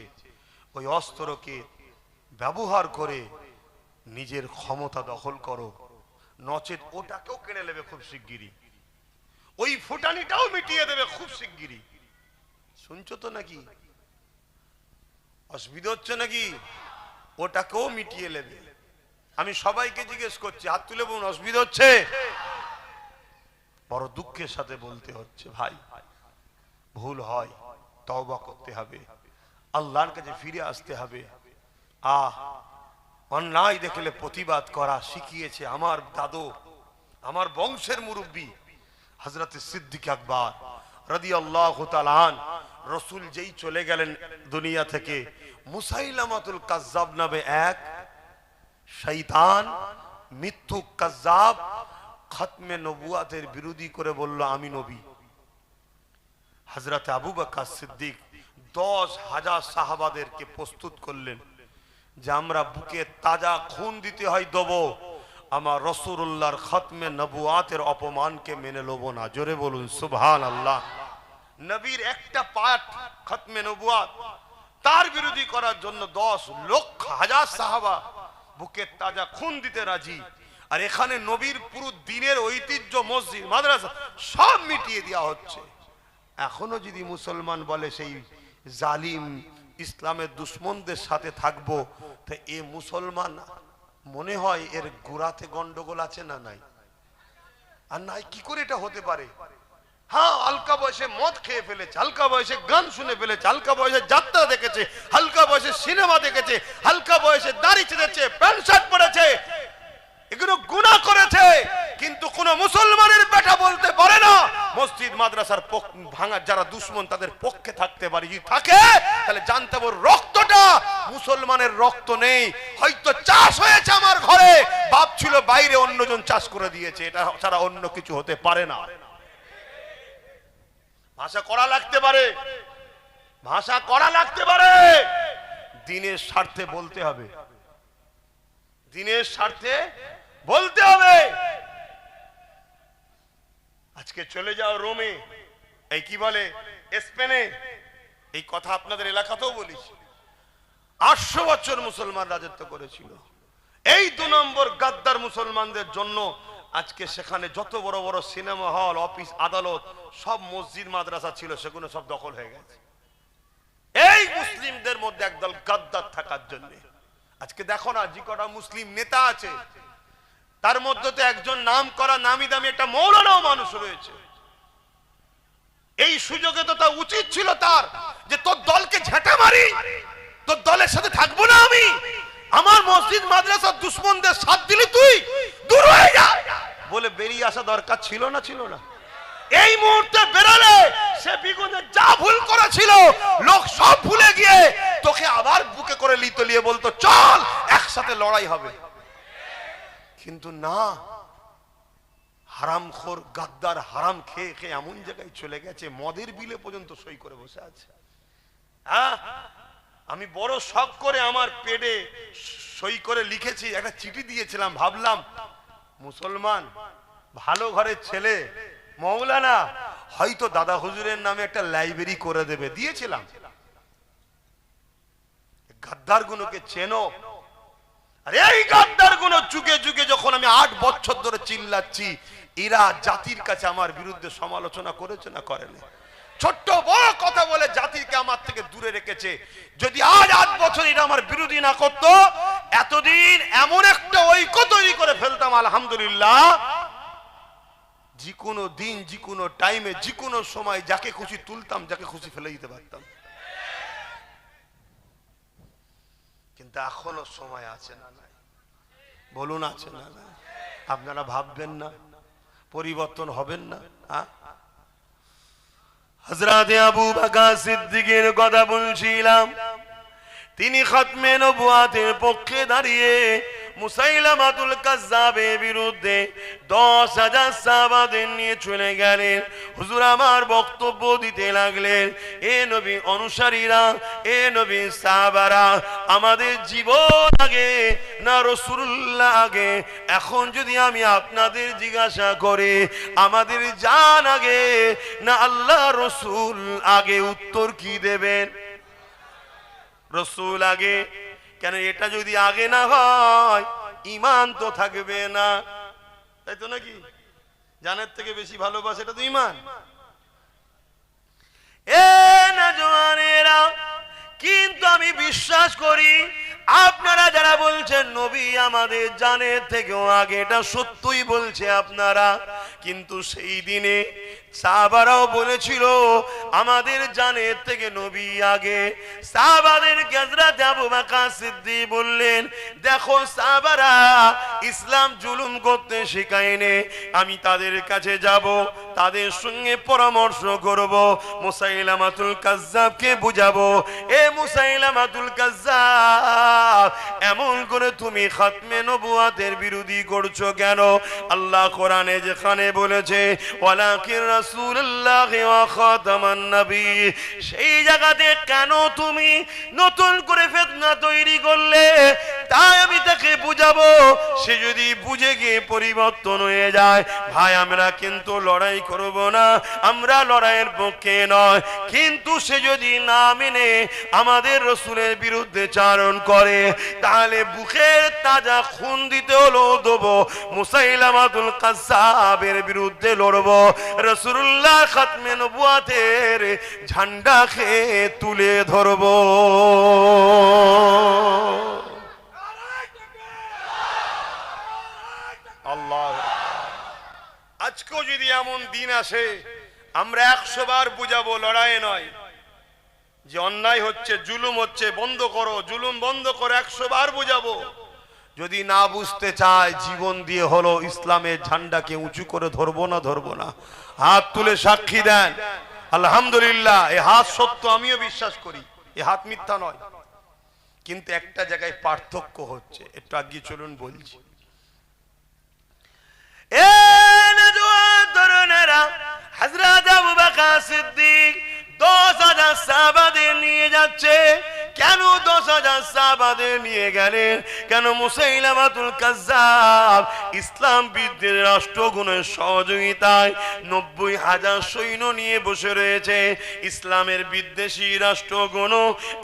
ওই অস্ত্রকে ব্যবহার করে নিজের ক্ষমতা দখল করো, নচেত ওটাকেও কেড়ে নেবে খুব শিগগিরই, ওই ফুটানিটাও মিটিয়ে দেবে খুব শিগগিরই। শুনছো তো নাকি? অসুবিধা হচ্ছে নাকি? ওটাকেও মিটিয়ে নেবে। আমি সবাইকে জিজ্ঞেস করছি, হাত তুলে বলুন অসুবিধা হচ্ছে? বড় দুঃখের সাথে বলতে হচ্ছে ভাই, ভুল হয় তওবা করতে হবে, আল্লাহর কাছে ফিরে আসতে হবে। অন্যায় দেখলে প্রতিবাদ করা শিখিয়েছে আমার দাদু, আমার বংশের মুরব্বী হযরত সিদ্দিক আকবর রাদিয়াল্লাহু তাআলা আন। রাসূল যেই চলে গেলেন দুনিয়া থেকে, মুসাইলামাতুল কাজ্জাব নামে এক শয়তান মিথ্যুক কাজ্জাব খতমে নবুয়াতের বিরোধী করে বলল আমি নবী। হযরত আবু বকর সিদ্দিক 10,000 সাহাবাদেরকে প্রস্তুত করলেন যে আমরা বুকে তাজা খুন দিতে হয় দেব, আমার রাসূলুল্লাহর খতমে নবুয়াতের অপমানকে মেনে লব না। জোরে বলুন সুবহানাল্লাহ। নবীর একটা পাঠ খতমে নবুয়াত, তার বিরোধী করার জন্য 10 লক্ষ হাজার সাহাবা বুকে তাজা খুন দিতে রাজি। আর এখানে নবীর পুরো দিনের ঐতিহ্য, মসজিদ, মাদ্রাসা সব মিটিয়ে দেওয়া হচ্ছে। এখনো যদি মুসলমান বলে সেই জালিম ইসলামের দুশ্মনদের সাথে থাকবো, তো এ মুসলমান মনে হয় এর গোড়াতে গন্ডগোল আছে না নাই? আর নাই কি করে এটা হতে পারে? হ্যাঁ, হালকা বয়সে মদ খেয়ে ফেলেছে, হালকা বয়সে গান শুনে ফেলেছে, হালকা বয়সে যাত্রা দেখেছে, হালকা বয়সে সিনেমা দেখেছে, হালকা বয়সে দাড়ি ছেড়েছে, প্যান্ট শার্ট পরেছে, এগুলো গুনাহ করেছে, কিন্তু কোন মুসলমানের বেটা বলতে পারে না মসজিদ মাদ্রাসার ভাঙা যারা দুশ্মন তাদের পক্ষে থাকতে পারে। যদি থাকে তাহলে জানতে হবে রক্তটা মুসলমানের রক্ত নেই, হয়তো চাষ হয়েছে আমার ঘরে, বাপ ছিল বাইরে, অন্যজন চাষ করে দিয়েছে, এটা ছাড়া অন্য কিছু হতে পারে না। ভাষা করা লাগতে পারে, ভাষা করা লাগতে পারে, দিনের স্বার্থে বলতে হবে, দিনের স্বার্থে বলতে হবে। আজকে চলে যাও রোমে, এই কি বলে স্পেনে, এই কথা আপনাদের এলাকাতেও বলিস, 800 বছর মুসলমান রাজত্ব করেছিল। এই 2 নম্বর গাদ্দার মুসলমানদের জন্য আজকে সেখানে যত বড় বড় সিনেমা হল, অফিস, আদালত, সব মসজিদ মাদ্রাসা ছিল, সেগুলো সব দখল হয়ে গেছে এই মুসলিমদের মধ্যে একদল গাদ্দার থাকার জন্য। আজকে দেখো না, যে কটা মুসলিম নেতা আছে তার মধ্যে তো একজন নাম করা নামি দামি একটা মৌলানাও মানুষ রয়েছে। এই সুযোগে তো তা উচিত ছিল তার যে তোর দলকে ঝেঁটা মারি, তোর দলের সাথে থাকবো না আমি, আমার মসজিদ মাদ্রাসার দুশ্মনদের সাথ দিলি তুই, দূর হয়ে যা বলে বেরিয়ে আসা দরকার ছিল না? ছিল না? এই মুহূর্তে বেরালে সে বিগতে যা ভুল করেছিল লোক সব ভুলে গিয়ে তোকে আবার বুকে করে লিয়ে বলতো চল একসাথে লড়াই হবে। কিন্তু না, হারামখোর গাদ্দার হারাম খেয়ে খেয়ে এমন জায়গায় চলে গেছে, মদের বিলে পর্যন্ত সই করে বসে আছে। হ্যাঁ, আমি বড় শখ করে আমার পেটে সই করে লিখেছি, একটা চিঠি দিয়েছিলাম, ভাবলাম মুসলমান ভালো ঘরের ছেলে মৌলানা, হয়তো দাদা হুজুরের নামে একটা লাইব্রেরি করে দেবে, দিয়েছিলাম। গাদ্দার গুলোকে চেনো? আরে এই গাদ্দার গুলো যুগে যুগে যখন আমি 8 বছর ধরে চিল্লাচ্ছি, এরা জাতির কাছে আমার বিরুদ্ধে সমালোচনা করেছে না করেনি? ছোট্ট বড় কথা বলে জাতিকে আমার থেকে দূরে রেখেছে। যদি আজ 8 বছর এরা আমার বিরোধী না করতো, এতদিন এমন একটা ঐক্য তৈরি করে ফেলতাম আলহামদুলিল্লাহ, যে কোনো দিন, যে কোনো টাইমে, যে কোনো সময় যাকে খুশি তুলতাম, যাকে খুশি ফেলে দিতে পারতাম। কিন্তু এখনো সময় আছে না নাই? বলুন আছে না নাই? আপনারা ভাববেন না পরিবর্তন হবেন না? হযরত আবু বকর সিদ্দিকের কথা বলছিলাম, তিনি খতমে নবুয়াতের পক্ষে দাঁড়িয়ে মুসাইলামাতুল কাজ্জাবের বিরুদ্ধে 10,000 সাহাবাদের নিয়ে চলে গেলেন। হুজুর আমার বক্তব্য দিতে লাগলেন, এ নবী অনুসারীরা, এ নবী সাহাবারা, আমাদের জীবন আগে না রাসূলুল্লাহ আগে? এখন যদি আমি আপনাদের জিজ্ঞাসা করি আমাদের জান আগে না আল্লাহ রাসূল আগে, উত্তর কি দেবেন? রাসূল আগে। কেন? এটা যদি আগে না হয় ঈমান তো থাকবে না, তাই তো নাকি? জানের থেকে বেশি ভালোবাসে এটা তো ঈমান। এ নওজওয়ানেরা, কিন্তু আমি বিশ্বাস করি আপনারা যারা বলছেন নবী আমাদের জানের থেকেও আগে, এটা সত্যই বলছে আপনারা, কিন্তু সেই দিনে সাহাবারাও বলেছিল আমাদের জানের থেকে নবী আগে। সাহাবাদের হযরত আবু বকর সিদ্দিক বললেন, দেখো সাহাবারা ইসলাম জুলুম করতে শেখায়নি, আমি তাদের কাছে যাব, তাদের সঙ্গে পরামর্শ করব, মুসাইলামাতুল কাজ্জাবকে বুঝাবো, এ মুসাইলামাতুল কাজ্জাব এমন করে তুমি খতমে নবুয়াতের বিরোধী করছো কেন? আল্লাহ কোরআনে যেখানে বলেছে ওয়ালাকিন রাসূলুল্লাহ ওয়া খাতামান নবী, সেই জায়গাতে কেন তুমি নতুন করে ফিতনা তৈরি করলে? তাই আমি তাকে বুঝাবো, সে যদি বুঝে গিয়ে পরিবর্তন হয়ে যায়, ভাই আমরা কিন্তু লড়াই করব না, আমরা লড়াইয়ের পক্ষে নয়। কিন্তু সে যদি না মেনে আমাদের রাসূলের বিরুদ্ধে চারণ করে, তাহলে বুকের তাজা খুন দিতে হলো দেবো, মুসাইলামাতুল কাজ্জাবের বিরুদ্ধে লড়বো, রাসূলুল্লাহ খাতমে নবুয়াতের ঝান্ডাকে তুলে ধরবো। আল্লাহ, আজকেও যদি এমন দিন আসে, আমরা 100 বার বুঝাবো, লড়াই নয়, যে অন্যায় হচ্ছে, জুলুম হচ্ছে, বন্ধ করো, জুলুম বন্ধ করো, 100 বার বুঝাবো। যদি না বুঝতে চায়, জীবন দিয়ে হলো ইসলামের ঝান্ডাকে উঁচু করে ধরবো না, ধরবো না। হাত তুলে সাক্ষী দেন আলহামদুলিল্লাহ, এই হাত সত্য, আমিও বিশ্বাস করি, এই হাত মিথ্যা নয়। কিন্তু একটা জায়গায় পার্থক্য হচ্ছে, একটু আগে চলুন বলছি। এ নওজোয়ান তরুণেরা, হযরত আবু বকর সিদ্দিক 10,000 সাহাবাদের নিয়ে যাচ্ছে। কেন 10,000 সাহাবাদের নিয়ে গেলেন? কেন? মুসাইলামাতুল কাজ্জাব ইসলাম বিদ্বেষী রাষ্ট্রগুণের সহযোগিতায় 90,000 সৈন্য নিয়ে বসে রয়েছে। ইসলামের বিদ্বেষী রাষ্ট্রগুণ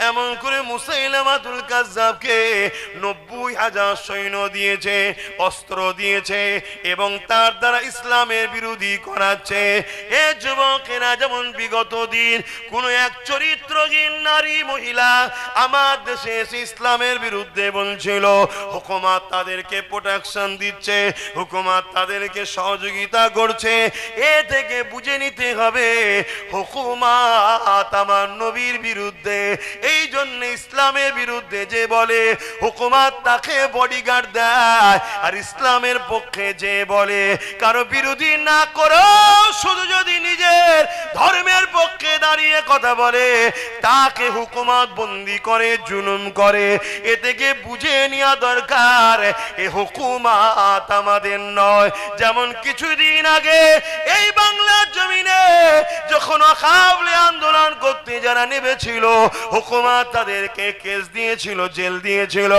এমন করে মুসাইলামাতুল কাজ্জাবকে 90,000 সৈন্য দিয়েছে, অস্ত্র দিয়েছে, এবং তার দ্বারা ইসলামের বিরোধী করাচ্ছে। এ যুবকেরা, যেমন বিগত দিন কোন এক চরিত্রহীন নারী মহিলা আমার দেশে এসে ইসলামের বিরুদ্ধে বলছিল, হুকুমত তাদেরকে প্রোটেকশন দিচ্ছে, হুকুমত তাদেরকে সহযোগিতা করছে, এ থেকে বুঝে নিতে হবে হুকুমত আমার নবীর বিরুদ্ধে। এই জন্য ইসলামের বিরুদ্ধে যে বলে, হুকুমত তাকে বডিগার্ড দেয়, আর ইসলামের পক্ষে যে বলে, কারো বিরোধী না করো, শুধু যদি নিজের ধর্মের পক্ষে দাঁড়িয়ে কথা বলে, তাকে হুকুমত বন্দি করে, জুলুম করে। এ থেকে বুঝে নেওয়া দরকার, এ হুকুমত আমাদের নয়। যেমন কিছুদিন আগে এই বাংলার জমিনে যখন ওয়াকাফে আন্দোলন করতে যারা নেমেছিল, হুকুমত তাদেরকে কেস দিয়েছিল, জেল দিয়েছিল।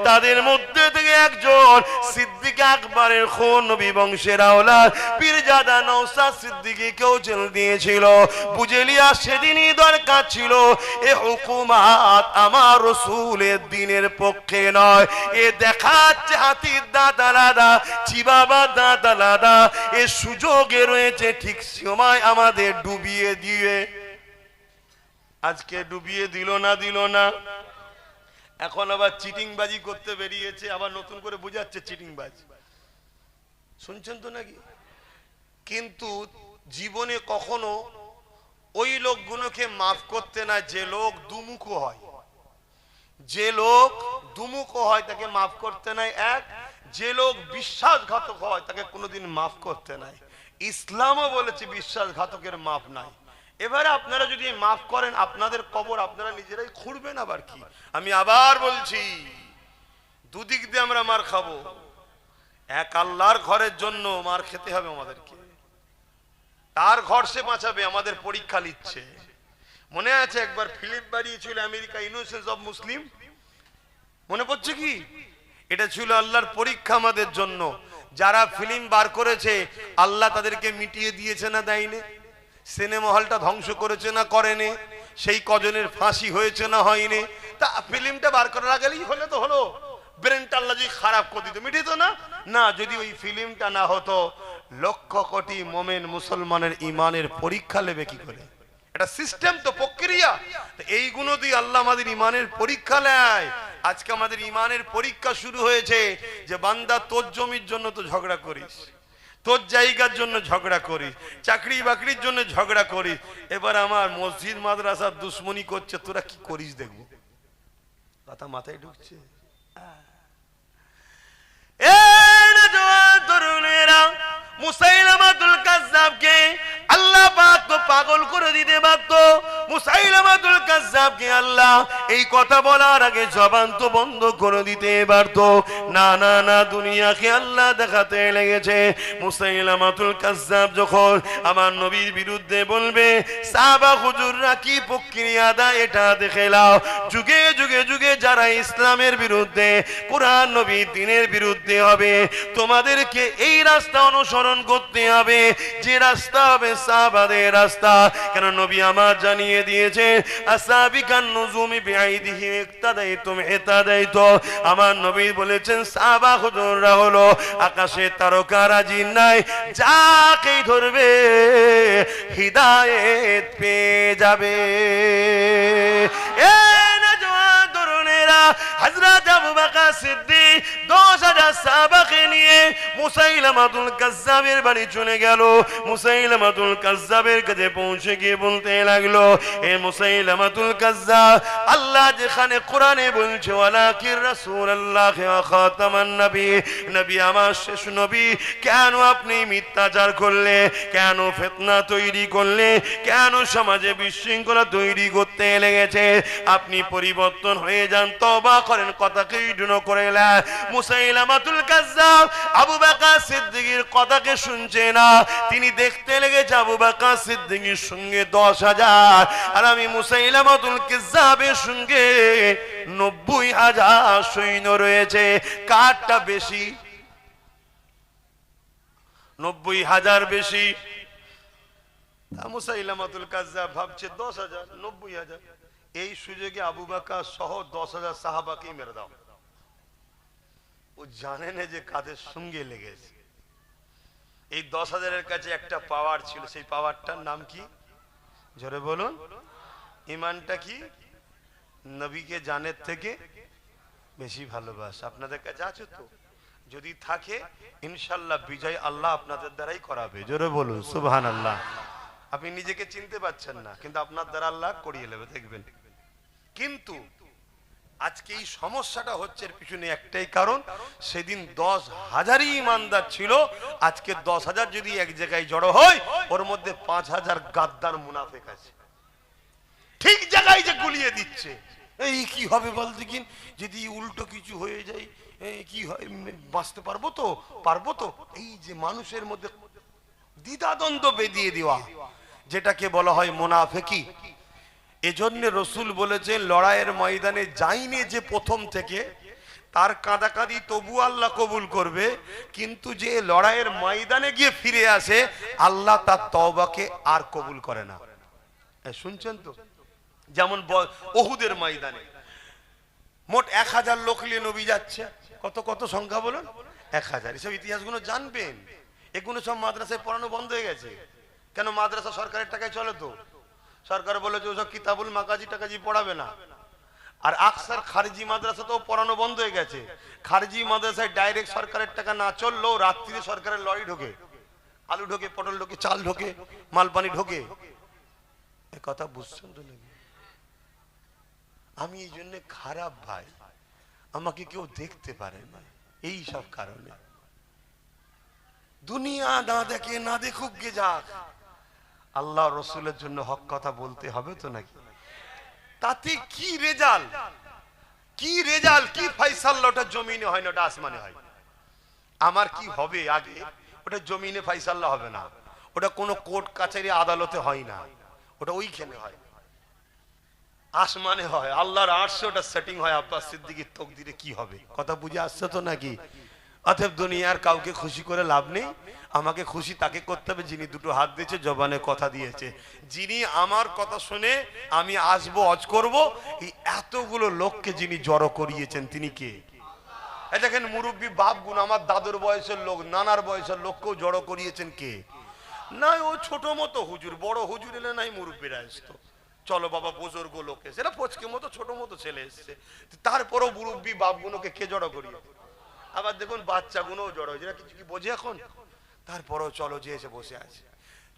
তাদের মধ্যে থেকে একজন সিদ্দিক আকবরের খুন, নবী বংশের আওলাদ পীরজাদা নওশাদ সিদ্দিকীকেও জেল দিয়েছিল। বুঝে লিয়া সেদিনই দরকার ছিল, এ হুকুমত আমার রাসূলের দ্বীনের পক্ষে নয়। এ দেখাচ্ছে হাতির দাঁত আলাদা, চিবাবার দাঁত আলাদা। এ সুযোগে রয়েছে, ঠিক সময় আমাদের ডুবিয়ে দিয়ে, আজকে ডুবিয়ে দিল না, দিল না। এখন আবার চিটিংবাজি করতে বেরিয়েছে, আবার নতুন করে বুঝাচ্ছে চিটিংবাজ। শুনছেন তো নাকি? কিন্তু জীবনে কখনো ওই লোকগুলোকে মাফ করতে না যে লোক দুমুখ হয়। যে লোক দুমুখ হয় তাকে মাফ করতে নাই এক, যে লোক বিশ্বাসঘাতক হয় তাকে কোনোদিন মাফ করতে নাই। ইসলামও বলেছে বিশ্বাসঘাতকের মাফ নাই। এবারে আপনারা যদি মাফ করেন, আপনাদের কবর আপনারা নিজেরাই খুঁড়বেন। আবার কি, আমি আবার বলছি, দুদিক দিয়ে আমরা মার খাবো। এক আল্লাহর ঘরের জন্য মার খেতে হবে আমাদেরকে, তার ঘর সে বাঁচাবে, আমাদের পরীক্ষা নিচ্ছে। মনে আছে একবার ফিল্ম বানিয়েছিল আমেরিকা, ইনোসেন্স অফ মুসলিম, মনে পড়ছে কি? এটা ছিল আল্লাহর পরীক্ষা আমাদের জন্য। যারা ফিল্ম বার করেছে, আল্লাহ তাদেরকে মিটিয়ে দিয়েছে না দেয়নি? সিনেমা হলটা ধ্বংস করেছে না করেনি? সেই কজনের ফাঁসি হয়েছে না হয়নি? তা ফিল্মটা বার করার গেলেই হলে তো হলো, ব্রেনটা আল্লাহ যদি খারাপ করে দিত, মিটিত না? না, যদি ওই ফিল্মটা না হতো, লক্ষ কোটি মোমেন মুসলমানের ইমানের পরীক্ষা নেবে কি করে? এটা সিস্টেম তো, প্রক্রিয়া। এইগুলো দিয়ে আল্লাহ আমাদের ইমানের পরীক্ষা নেয়। আজকে আমাদের ইমানের পরীক্ষা শুরু হয়েছে যে বান্দা, তোর জমির জন্য তো ঝগড়া করিস, তোর জায়গার জন্য ঝগড়া করিস, চাকরি বাকরির জন্য ঝগড়া করিস। এবার আমার মসজিদ মাদ্রাসার দুশ্মনী করছে, তোরা কি করিস দেখবো। কথা মাথায় ঢুকছে? মুসাইলামাতুল কাজ্জাবকে আল্লাহ পাক তো পাগল করে দিতে পারত। মুসাইলামাতুল কাজ্জাবকে আল্লাহ এই কথা বলার আগে জবান তো বন্ধ করে দিতে পারতো। না না না, দুনিয়াকে আল্লাহ দেখাতে লেগেছে। মুসাইলামাতুল কাজ্জাব যখন আমার নবীর বিরুদ্ধে বলবে, সাহাবা হুজুররা কি প্রক্রিয়া দেয় এটা দেখে নাও। যুগে যুগে যুগে যারা ইসলামের বিরুদ্ধে, কোরআন নবী দ্বীনের বিরুদ্ধে হবে, তোমাদেরকে এই রাস্তা অনুসরণ করতে হবে যে রাস্তা হবে সাহাবাদের রাস্তা। কেন নবী আমার জানিয়ে দিয়েছে, আসাবিকান নুজুমি বিআইদিহি ইক্তাদাইতুম ইতাদাইতু। আমার নবী বলেছেন সাহাবা হুজুররা হলো আকাশের তারকারাজি নাই, যাকেই ধরবে হিদায়েত পেয়ে যাবে। হযরত আবু বকর সিদ্দিক 10,000 সাহাবাকে নিয়ে মুসাইলামাতুল কাজ্জাবের বাড়ি চলে গেল। মুসাইলামাতুল কাজ্জাবের কাছে পৌঁছে গিয়ে বলতে লাগলো, এ মুসাইলামাতুল কাজ্জাব, আল্লাহ যেখানে কোরআনে বলছে ওয়ালাকির রাসূলুল্লাহ ওয়া খাতামান নবী, নবী আমার শেষ নবী, কেন আপনি মিথ্যাচার করলে, কেন ফিতনা তৈরি করলে, কেন সমাজে বিশৃঙ্খলা তৈরি করতে লেগেছে? আপনি পরিবর্তন হয়ে যান, তওবা করেন, কথাকে ইগনোর করে না। মুসাইলামাতুল কাজ্জাব আবু বকর সিদ্দিকের কথাকে শুনছে না। তিনি দেখতে লেগেছে আবু বকর সিদ্দিকের সঙ্গে 10,000 আর আমি মুসাইলামাতুল কাজ্জাবের সঙ্গে 90,000 সৈন্য রয়েছে। কারটা বেশি? 90,000 বেশি। মুসাইলামাতুল কাজ্জাব ভাবছে 10,000 90,000, এই সুযোগে আবু বকর সহ 10,000 সাহাবাকে মেরে দাও। ও জানে না যে কাদের সঙ্গে লেগেছে। এই 10,000-এর কাছে একটা পাওয়ার ছিল, সেই পাওয়ারটার নাম কি? জোরে বলুন। ঈমানটা কি? নবীকে জানের থেকে বেশি ভালোবাসা। আপনাদের কাছে আছে তো? যদি থাকে ইনশাআল্লাহ বিজয় আল্লাহ আপনাদের দ্বারাই করাবে। জোরে বলুন সুবহানাল্লাহ। আপনি নিজেকে চিনতে পারছেন না, কিন্তু আপনার দ্বারা আল্লাহ করিয়ে নেবে, দেখবেন। কিন্তু আজকে এই সমস্যাটা হচ্ছে, এর পিছনে একটাই কারণ, সেদিন 10,000-ই ইমানদার ছিল, আজকে 10,000 যদি এক জায়গায় জড়ো হয়, ওর মধ্যে 5,000 গাদ্দার মুনাফিক আছে, ঠিক জায়গায় যে গুলিয়ে দিচ্ছে। এই কি হবে বল দেখিন, যদি উল্টো কিছু হয়ে যায় কি হয়, বাঁচতে পারবো তো, পারবো তো? এই যে মানুষের মধ্যে দ্বিধাদ্বন্দ্ব বেঁধিয়ে দেওয়া, যেটাকে বলা হয় মুনাফিকি। এজন্য রসুল বলেছেন, লড়াইয়ের ময়দানে যায়নি যে প্রথম থেকে, তার কাঁদাকাঁদি তবু আল্লাহ কবুল করবে, কিন্তু যে লড়াইয়ের ময়দানে গিয়ে ফিরে আসে, আল্লাহ তার তওবাকে আর কবুল করে না। শুনছেন তো? যেমন উহুদের ময়দানে মোট 1,000 লোক নিয়ে নবী যাচ্ছে। কত কত সংখ্যা বলুন? 1,000। এসব ইতিহাসগুলো জানবেন। এগুলো সব মাদ্রাসায় পড়ানো বন্ধ হয়ে গেছে। কেন? মাদ্রাসা সরকারের টাকায় চলে তো। সরকার বলেছে ওসব কিতাবুল মাকাজি টাকাজি পড়াবে না। আর আকসার খারজি মাদ্রাসাতেও পড়ানো বন্ধ হয়ে গেছে। খারজি মাদ্রাসায় ডাইরেক্ট সরকারের টাকা না চললেও রাত্রিরে সরকারের লরি ঢোকে, আলু ঢোকে, পটল ঢোকে, চাল ঢোকে, মালপানি ঢোকে। এ কথা বুঝছেন তো নাকি? আমি এই জন্য খারাপ ভাই, আমাকে কেউ দেখতে পারে না, এই সব কারণে। দুনিয়া না দেখে, না দেখুক গে যাক, আল্লাহ রসুলের জন্য হক কথা বলতে হবে তো নাকি? তাতে কি রেজাল্ট, কি রেজাল্ট, কি ফাইসাল্লা? ওটা জমিনে হয় না, ওটা আসমানে হয়। আমার কি হবে আগে, ওটা জমিনে ফাইসাল্লা হবে না, ওটা কোনো কোর্ট কাছারি আদালতে হয় না, ওটা ওইখানে হয়, আসমানে হয়। আল্লাহর আরশে ওটা সেটিং হয়। আব্বাস সিদ্দিকীর তকদিরে কি হবে, কথা বুঝে আসছে তো নাকি? অতএব দুনিয়ার কাউকে খুশি করে লাভ নেই। আমাকে খুশি তাকে করতে হবে যিনি দুটো হাত দিয়েছে, জবানে কথা দিয়েছে, যিনি আমার কথা শুনে আমি আসবো, হজ করব। এই এতগুলো লোককে যিনি জড়ো করিয়েছেন তিনি কে? দেখেন মুরব্বী বাপগুলো, আমার দাদুর বয়সের লোক, নানার বয়সের লোককেও জড়ো করিয়েছেন কে? না ও ছোট মতো হুজুর, বড় হুজুর এলে নাই মুরব্বীরা আসতো, চলো বাবা বুজুর্গ লোক এসে, এটা পচকে মতো ছোট মতো ছেলে এসছে, তারপরও মুরব্বী বাপগুলোকে কে জড়ো করিয়েছে? আবার দেখুন বাচ্চাগুলোও জড়ো হয়েছে, কিছু কি বোঝে এখন? তারপরেও চলো যে এসে বসে আছে।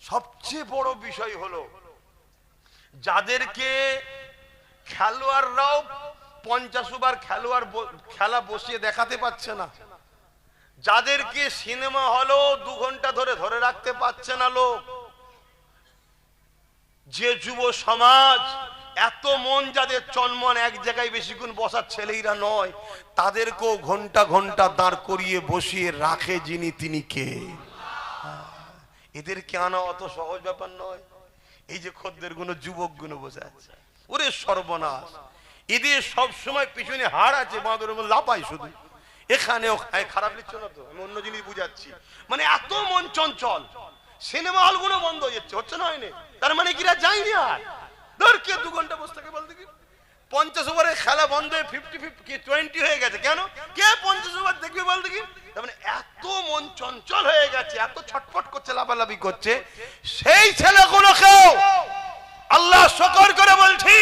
সবচেয়ে বড় বিষয় হলো যাদেরকে খেলোয়াড়রাও 50 ওভার খেলা বসিয়ে দেখাতে পারছে না, যাদেরকে সিনেমা হলও 2 ঘন্টা ধরে রাখতে পারছে না লোক, যে যুব সমাজ এত মন যাদের চনমন এক জায়গায় বেশিক্ষণ বসার ছেলেরা নয়, তাদেরকেও ঘন্টা ঘন্টা দাঁড় করিয়ে বসিয়ে রাখে যিনি, তিনি কে? এদেরকে আনা অত সহজ ব্যাপার নয়। এই যে খদ্দের গুলো, যুবক গুলো বসে আছে, ওরে সর্বনাশ, এদের সব সময় পিছনে হাড় আছে, বাঁদর লাপাই শুধু এখানে ওখানে। খারাপ লিখছো না তো? আমি অন্য জিনিস বুঝাচ্ছি। মানে এত মন চঞ্চল, সিনেমা হল গুলো বন্ধ হয়ে যাচ্ছে, হচ্ছে না হয়নি? তার মানে কিরা যায়নি আর ধর কে 2 ঘন্টা বসে থাকে বলতে কি? 50 ওভারের খেলা বন্ধ হয়ে 50-20 হয়ে গেছে। কেন? কে 50 ওভার দেখবে বলতে কি? তার মানে এত মন চঞ্চল হয়ে গেছে, এত ছটফট করছে, লাফালাফি করছে। সেই ছেলেগুলোকেও আল্লাহ শকর করে বলছি,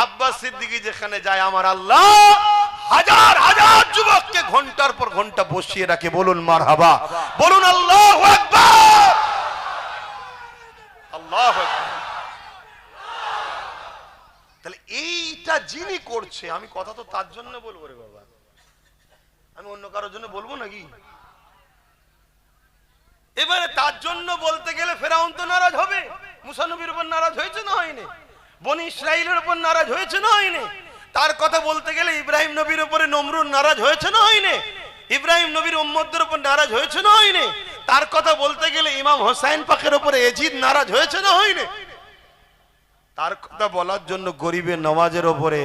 আব্বাস সিদ্দিকী যেখানে যায়, আমার আল্লাহ হাজার হাজার যুবককে ঘন্টার পর ঘন্টা বসিয়ে রাখে। বলুন মারহাবা, বলুন আল্লাহু আকবার, আল্লাহু আকবার। তাহলে এইটা যিনি করছে, আমি কথা তো তার জন্য বলবো রে বাবা, আমি অন্য কারোর জন্য বলবো নাকি? এবারে তার জন্য বলতে গেলে ফেরাউন তো নারাজ হবে। মুসা নবীর উপর নারাজ হয়েছে না হয়নি? বনি ইসরাইলের উপর নারাজ হয়েছে না হয়নি? তার কথা বলতে গেলে ইব্রাহিম নবীর উপরে নমরুদ নারাজ হয়েছে না হয়নি? ইব্রাহিম নবীর উম্মতদের উপর নারাজ হয়েছে না হয়নি? তার কথা বলতে গেলে ইমাম হোসাইন পাকের উপরে এজিদ নারাজ হয়েছে না হয়নি? তার কথা বলার জন্য গরিবের নওয়াজের উপরে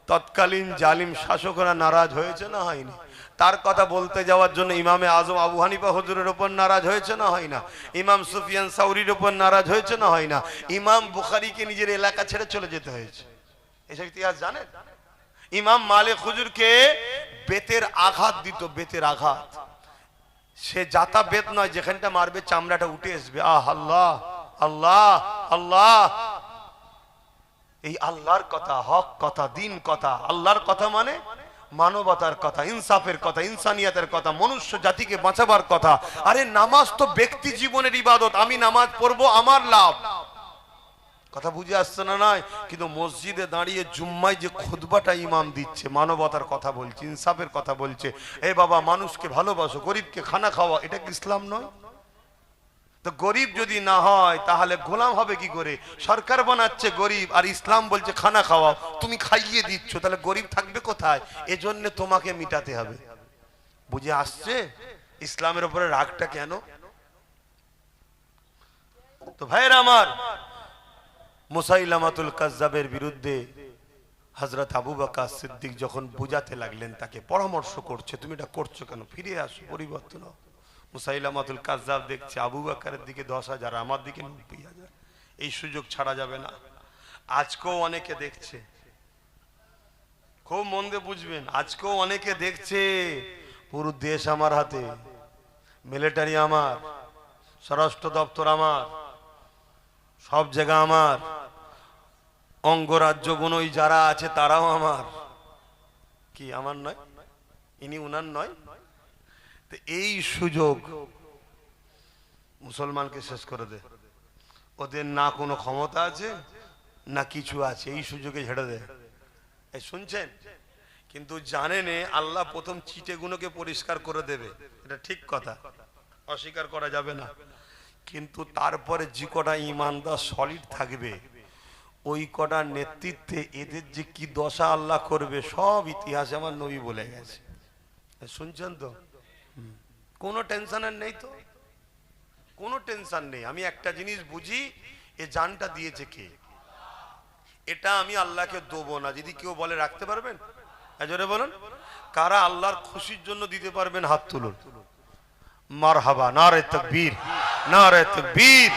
তৎকালীন জালিম শাসকরা নারাজ হয়েছে না হয়নি? তার কথা বলতে যাওয়ার জন্য ইমামে আজম আবু হানিফা হুজুরের উপর নারাজ হয়েছে না হয় না? ইমাম সুফিয়ান সাউরির উপর নারাজ হয়েছে না হয় না? ইমাম বুখারীকে নিজের এলাকা ছেড়ে চলে যেতে হয়েছে। এসব ইতিহাস জানেন? ইমাম মালিক হুজুরকে বেতের আঘাত দিত, বেতের আঘাত। সে জাতা বেত নয়, যেখানটা মারবে চামড়াটা উঠে আসবে। আহ আল্লাহ আল্লাহ আল্লাহ। এই আল্লাহর কথা, হক কথা, দিন কথা। আল্লাহর কথা মানে মানবতার কথা, ইনসাফের কথা, ইনসানিয়াতের কথা, মনুষ্য জাতিকে বাঁচাবার কথা। আরে নামাজ তো ব্যক্তি জীবনের ইবাদত। আমি নামাজ পড়বো, আমার লাভ। কথা বুঝে আসছে না? নয় কিন্তু মসজিদে দাঁড়িয়ে জুম্মায় যে খুতবাটা ইমাম দিচ্ছে, মানবতার কথা বলছে, ইনসাফের কথা বলছে। এ বাবা, মানুষকে ভালোবাসো, গরিবকে খানা খাওয়া, এটা কি ইসলাম নয়? তো গরিব যদি না হয় তাহলে গোলাম হবে কি করে? সরকার বানাচ্ছে গরিব, আর ইসলাম বলছে খানা খাওয়াও, তুমি খাইয়ে দিচ্ছ, তাহলে গরিব থাকবে কোথায়? এজন্য তোমাকে মিটাতে হবে। বুঝে আসছে ইসলামের উপরে রাগটা কেন? তো ভাইরা আমার, মুসাইলামাতুল কাজ্জাবের বিরুদ্ধে হযরত আবু বকর সিদ্দিক যখন বুঝাতে লাগলেন, তাকে পরামর্শ করছে, তুমি এটা করছো কেন, ফিরে আসো, পরিবর্তন হও। মুসাইলামাতুল কাজ্জাব দেখছে আবু বকরের দিকে 10,000, আমার দিকে 90,000, এই সুযোগ ছাড়া যাবে না। আজকেও অনেকে দেখছে, খুব মন দিয়ে বুঝবেন, আজকেও অনেকে দেখছে। পুরো দেশ আমার হাতে, মিলিটারি আমার, স্বরাষ্ট্র দপ্তর আমার, সব জায়গা আমার, অঙ্গরাজ্যগুলো যারা আছে তারাও আমার। কি আমার নয়? ইনি উনার নয়? তো এই সুযোগ মুসলমানকে শেষ করে দে। ওদের না কোনো ক্ষমতা আছে না কিছু আছে, এই সুযোগে ঝেড়ে দে। এই শুনছেন? কিন্তু জানেন আল্লাহ প্রথম চিটেগুলোকে পরিষ্কার করে দেবে, এটা ঠিক কথা, অস্বীকার করা যাবে না। কিন্তু তারপরে যে কটা ইমানদার সলিড থাকবে, ওই কটার নেতৃত্বে এদের যে কি দশা আল্লাহ করবে, সব ইতিহাসে আমার নবী বলে গেছে। শুনছেন তো? কোনো টেনশনের নেই তো, কোনো টেনশন নেই। আমি একটা জিনিস বুঝি, এ জানটা দিয়েছে কে, এটা আমি আল্লাহকে দেবো না। যদি কেউ বলে রাখতে পারবেন, জোরে বলুন, কারা আল্লাহর খুশির জন্য দিতে পারবেন? হাত তুলুন। মারহাবা, নারে তাকবীর, নারে তাকবীর।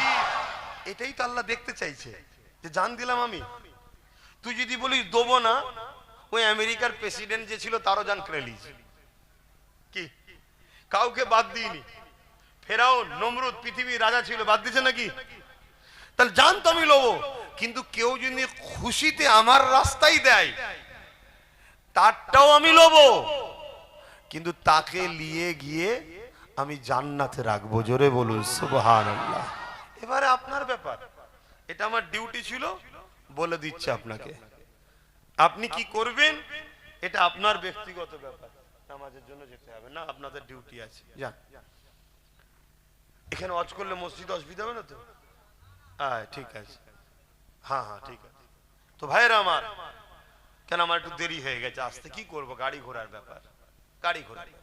এটাই তো আল্লাহ দেখতে চাইছে, যে জান দিলাম আমি। তুই যদি বলিস দেবো না, ওই আমেরিকার প্রেসিডেন্ট যে ছিল তারও জান কেড়ে নিয়েছে। কি কাউকে বাদ দিইনি। ফেরাউন, নমরুদ পৃথিবীর রাজা ছিল, বাদ দিছে নাকি? তাহলে জান তো আমি লবো, কিন্তু কেউ যদি খুশিতে আমার রাস্তায় দেয়, তারটাও আমি লবো, কিন্তু তাকে নিয়ে গিয়ে আমি জান্নাতে রাখবো। জোরে বলুন সুবহানাল্লাহ। এবারে আপনার ব্যাপার, এটা আমার ডিউটি ছিল, বলে দিচ্ছে আপনাকে। আপনি কি করবেন এটা আপনার ব্যক্তিগত ব্যাপার। নামাজের জন্য যেতে হবে না, আপনাদের ডিউটি আছে, যান। এখানে ওয়াজ করলে মসজিদে অসুবিধা হবে না তো? ঠিক আছে, হ্যাঁ হ্যাঁ ঠিক আছে। তো ভাইয়েরা আমার, কেন আমার একটু দেরি হয়ে গেছে আসতে, কি করব, গাড়ি ঘোড়ার ব্যাপার, গাড়ি ঘোড়ার ব্যাপার।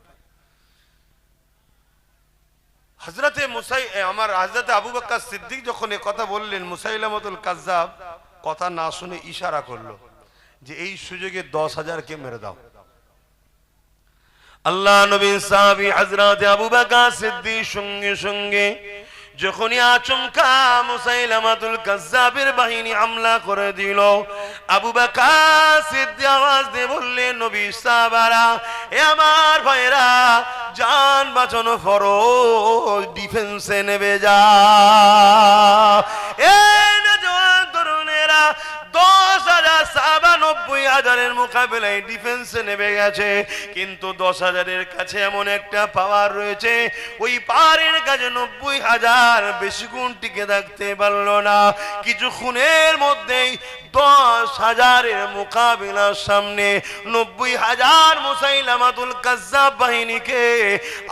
হযরতে আমার হযরতে আবু বকর সিদ্দিক যখন এই কথা বললেন, মুসাইলামাতুল কাজ্জাব কথা না শুনে ইশারা করলো যে এই সুযোগে 10,000 কে মেরে দাও। আল্লাহ নবী সাহাবী হযরত আবু বকর সিদ্দিক সঙ্গে সঙ্গে যখনই আচমকা মুসাইলামাতুল কাজ্জাবের বাহিনী হামলা করে দিল, আবু বকর সিদ্দিক আওয়াজ দিয়ে বললেন, নবী সাহাবারা, এ আমার ভাইরা, জান বাঁচানো ফরজ, ডিফেন্সে নেমে যা। এ নওজোয়ান তরুণেরা, 10,000 সাহাবা 90,000-এর মোকাবেলায় ডিফেন্সে নেমে গেছে, কিন্তু 10,000-এর কাছে এমন একটা পাওয়ার রয়েছে, ওই পাওয়ারের কাছে 90,000 বেশি গুণ টিকে থাকতে পারলো না। কিছুক্ষণের মধ্যেই 10,000-এর মোকাবিলার সামনে 90,000 মুসাইলামাতুল কাজ্জাব বাহিনীকে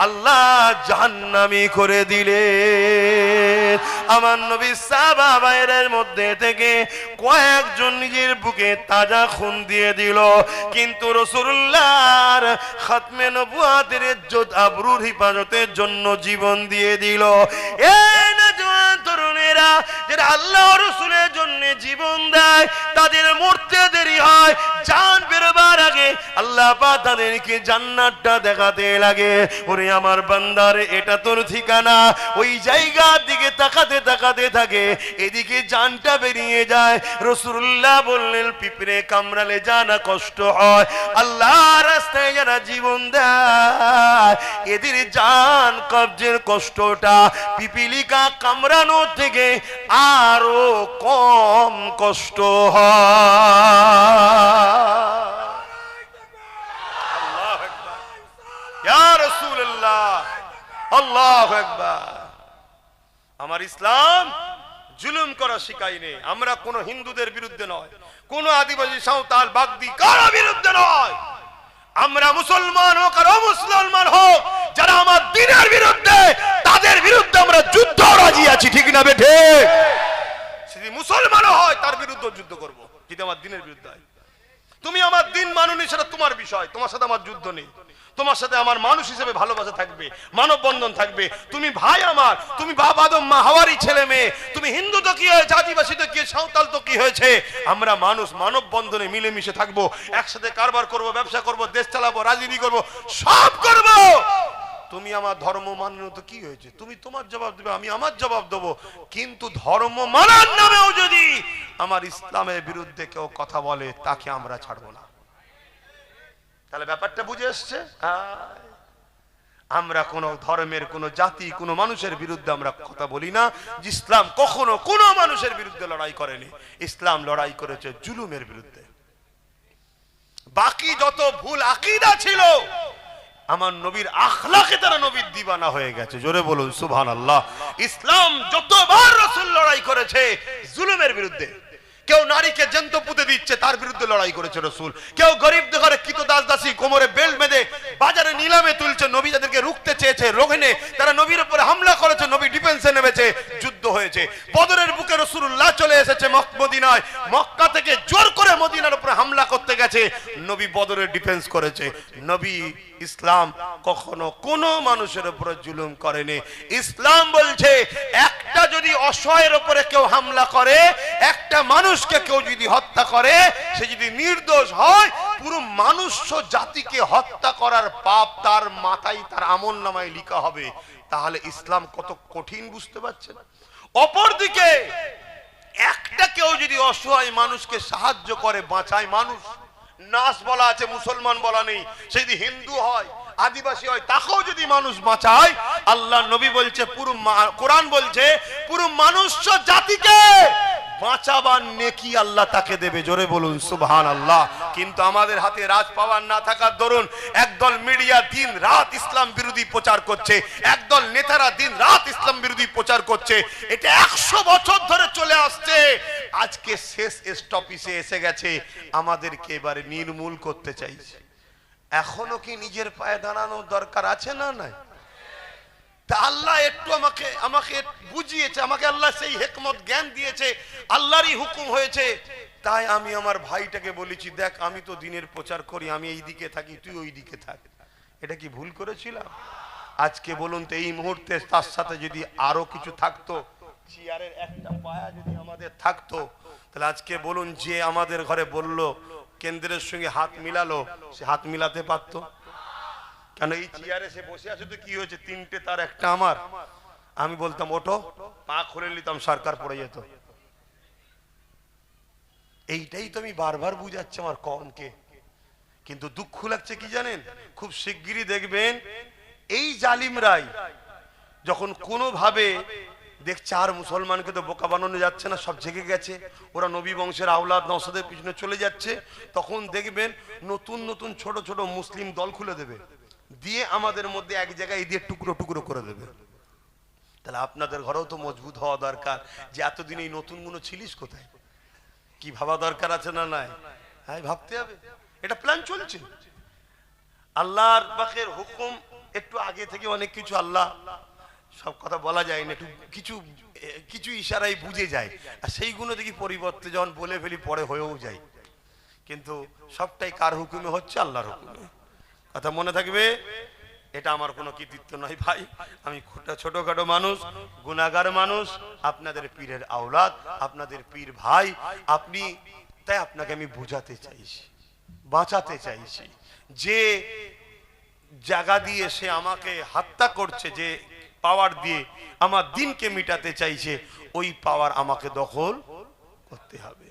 আল্লাহ জাহান্নামী করে দিলেন। আমার নবী সাহাবা ভাইদের মধ্যে থেকে কয়েকজন নিজের বুকে তাজা খুন দিয়ে দিল, কিন্তু রাসূলুল্লাহর খাতমে নবুয়তের ইজ্জত আবরুর হিফাজতের জন্য জীবন দিয়ে দিল। এই নওজোয়ান তরুণেরা যারা আল্লাহ রাসূলের জন্য জীবন দেয়, তাদের মরতে দেরি হয়, জান বেরোবার আগে আল্লাহ পাক তাদেরকে জান্নাতটা দেখাতে লাগে। ওরে আমার বান্দারে, এটা তোর ঠিকানা। ওই জায়গার দিকে তাকাতে তাকাতে থাকে, এদিকে জানটা বেরিয়ে যায়। রাসূলুল্লাহ বললেন, পিঁপড়ে কামড়ালে জানা কষ্ট হয়, আল্লাহ রাস্তায় যারা জীবন দেয় এদের জান কবজের কষ্টটা পিপিলিকা কামড়ানো থেকে আরো কম কষ্ট হয়। আল্লাহু আকবার, ইয়া রাসূলুল্লাহ, আল্লাহু আকবার। আমার ইসলাম জুলুম করা শিখায়নি। আমরা কোন হিন্দুদের বিরুদ্ধে নয়, কোন আদিবাসী সাঁওতাল বাগদি কারো বিরুদ্ধে নয়। আমরা মুসলমান হোক আর অমুসলমান হোক, যারা আমার দ্বীনের বিরুদ্ধে, তাদের বিরুদ্ধে আমরা যুদ্ধ রাজি আছি, ঠিক না বেঠে? যদি মুসলমানও হয় তার বিরুদ্ধে যুদ্ধ করব, যদি আমার দ্বীনের বিরুদ্ধে হয়। তুমি আমার দ্বীন মানোনি, সেটা তোমার বিষয়, তোমার সাথে আমার যুদ্ধ নেই। তোমার সাথে আমার মানুষ হিসেবে ভালোবাসা থাকবে, মানব বন্ধন থাকবে। তুমি ভাই আমার, তুমি বাপ আদম মা হাওয়ারই ছেলে মেয়ে। তুমি হিন্দু তো কি হয়েছে, আদিবাসী তো কি, সাঁওতাল তো কি হয়েছে, আমরা মানুষ, মানব বন্ধনে মিলেমিশে থাকবো, একসাথে কারবার করব, ব্যবসা করব, দেশ চালাবো, রাজনীতি করব, সব করব। তুমি আমার ধর্ম মানো তো কি হয়েছে, তুমি তোমার জবাব দেবে, আমি আমার জবাব দেবো। কিন্তু ধর্ম মানার নামেও যদি আমার ইসলামের বিরুদ্ধে কেউ কথা বলে, তাকে আমরা ছাড়বো না। তাহলে ব্যাপারটা বুঝে এসছে? আমরা কোন ধর্মের, কোন জাতি, কোন মানুষের বিরুদ্ধে আমরা কথা বলি না। ইসলাম কখনো কোন মানুষের বিরুদ্ধে লড়াই করেনি, ইসলাম লড়াই করেছে জুলুমের বিরুদ্ধে। বাকি যত ভুল আকীদা ছিল, আমার নবীর আখলাকে তারা নবীর দিওয়ানা হয়ে গেছে। জোরে বলুন সুবহানাল্লাহ। ইসলাম যতবার রাসূল লড়াই করেছে জুলুমের বিরুদ্ধে। কেউ নারীকে জ্যান্ত পুঁতে দিচ্ছে, তার বিরুদ্ধে লড়াই করেছে রাসূল। কেউ গরিবদের ঘরে কৃতদাস দাসী কোমরে বেল্ট বেঁধে বাজারে নিলামে তুলছে, নবী যাদেরকে রুখতে চেয়েছে, রোখেনে তারা নবীর উপরে হামলা করেছে, নবী ডিফেন্সে নেমেছে, যুদ্ধ হয়েছে। বদরের বুকে রাসূলুল্লাহ চলে এসেছে মদিনায়, মক্কা থেকে জোর করে মদিনার উপরে হামলা করতে গেছে, নবী বদরের ডিফেন্স করেছে। নবী ইসলাম কখনো কোনো মানুষের উপরে জুলুম করেনি। ইসলাম বলছে, একটা যদি অসহায়ের উপরে কেউ হামলা করে, একটা মানুষকে কেউ যদি হত্যা করে, সে যদি নির্দোষ হয়, পুরো মানুষ জাতিকে হত্যা করার পাপ তার মাথায়, তার আমলনামায় লেখা হবে। তাহলে ইসলাম কত কঠিন বুঝতে পারছেন? অপরদিকে একটা কেউ যদি অসহায় মানুষকে সাহায্য করে, বাঁচায় মানুষ, নাস বলা আছে, মুসলমান বলা নেই, সে যদি হিন্দু হয়, আদিবাসী হয়, তাকেও যদি মানুষ বাঁচায়, আল্লাহ নবী বলছে, পুরো কোরআন বলছে, পুরো মানুষ জাতিকে বাঁচাবার নেকি আল্লাহ তাকে দেবে। জোরে বলুন সুবহানাল্লাহ। কিন্তু আমাদের হাতে রাজ পাওয়ার না থাকার দরুন একদল মিডিয়া দিন রাত ইসলাম বিরোধী প্রচার করছে, একদল নেতারা দিন রাত ইসলাম বিরোধী প্রচার করছে। এটা 100 বছর ধরে চলে আসছে, আজকে শেষ স্টপিসে এসে গেছে, আমাদেরকে এবারে নির্মূল করতে চাইছে। এখনো কি নিজের পায়ে দাঁড়ানোর দরকার আছে না? নাই? তা আল্লাহ একটু আমাকে আমাকে বুঝিয়েছে, আমাকে আল্লাহ সেই হিকমত জ্ঞান দিয়েছে, আল্লাহরই হুকুম হয়েছে। তাই আমি আমার ভাইটাকে বলেছি, দেখ আমি তো দিনের প্রচার করি, আমি এই দিকে থাকি, তুই ওই দিকে থাক। এটা কি ভুল করেছিলাম? আজকে বলুন তো, এই মুহূর্তে তার সাথে যদি আরো কিছু থাকতো, চেয়ারের একটা পায়া যদি আমাদের থাকতো, তাহলে আজকে বলুন, যে আমাদের ঘরে বলল কেন্দ্রের সঙ্গে হাত মিলালো, সে হাত মিলাতে পারতো? কেন এই চেয়ারে সে বসে আছে তো কি হয়েছে, তিনটে তার একটা আমার। আমি বলতাম ওঠো, পা খুলে নিতাম, সরকার পড়ে যেত। এইটাই তো আমি বারবার বুঝাচ্ছি আমার কমকে। কিন্তু দুঃখ লাগছে কি জানেন, খুব শিগগিরই দেখবেন এই জালিমরাই যখন কোনোভাবে দেখছে আর মুসলমানকে তো বোকা বানানো যাচ্ছে না, সব জেগে গেছে, ওরা নবী বংশের আওলাদ নওশাদের পিছনে চলে যাচ্ছে, তখন দেখবেন নতুন নতুন ছোট ছোট মুসলিম দল খুলে দেবে, দিয়ে আমাদের মধ্যে এক জায়গায় দিয়ে টুকরো টুকরো করে দেবে। তাহলে আপনাদের ঘরেও তো মজবুত হওয়া দরকার, যে এতদিন এই নতুন গুলো ছিলিস কোথায়, কি ভাবা দরকার আছে না নাই? হ্যাঁ, ভাবতে হবে, এটা প্ল্যান চলছে। আল্লাহর পাকের হুকুম একটু আগে থেকে অনেক কিছু, আল্লাহ সব কথা বলা যায় না, একটু কিছু কিছু ইশারায় বুঝে যায়, আর সেইগুলো দেখি পরিবর্তে যখন বলে ফেলি পরে হয়েও যায়। কিন্তু সবটাই কার হুকুমে হচ্ছে? আল্লাহর হুকুমে। কথা মনে থাকবে, এটা আমার কোনো কৃতিত্ব নয় ভাই, আমি ছোটখাটো মানুষ, গুনাহগার মানুষ, আপনাদের পীরের আওলাদ, আপনাদের পীর ভাই আপনি। তাই আপনাকে আমি বুঝাতে চাইছি, বাঁচাতে চাইছি। যে জায়গা দিয়ে সে আমাকে হত্যা করছে, যে পাওয়ার দিয়ে আমার দিনকে মিটাতে চাইছে, ওই পাওয়ার আমাকে দখল করতে হবে,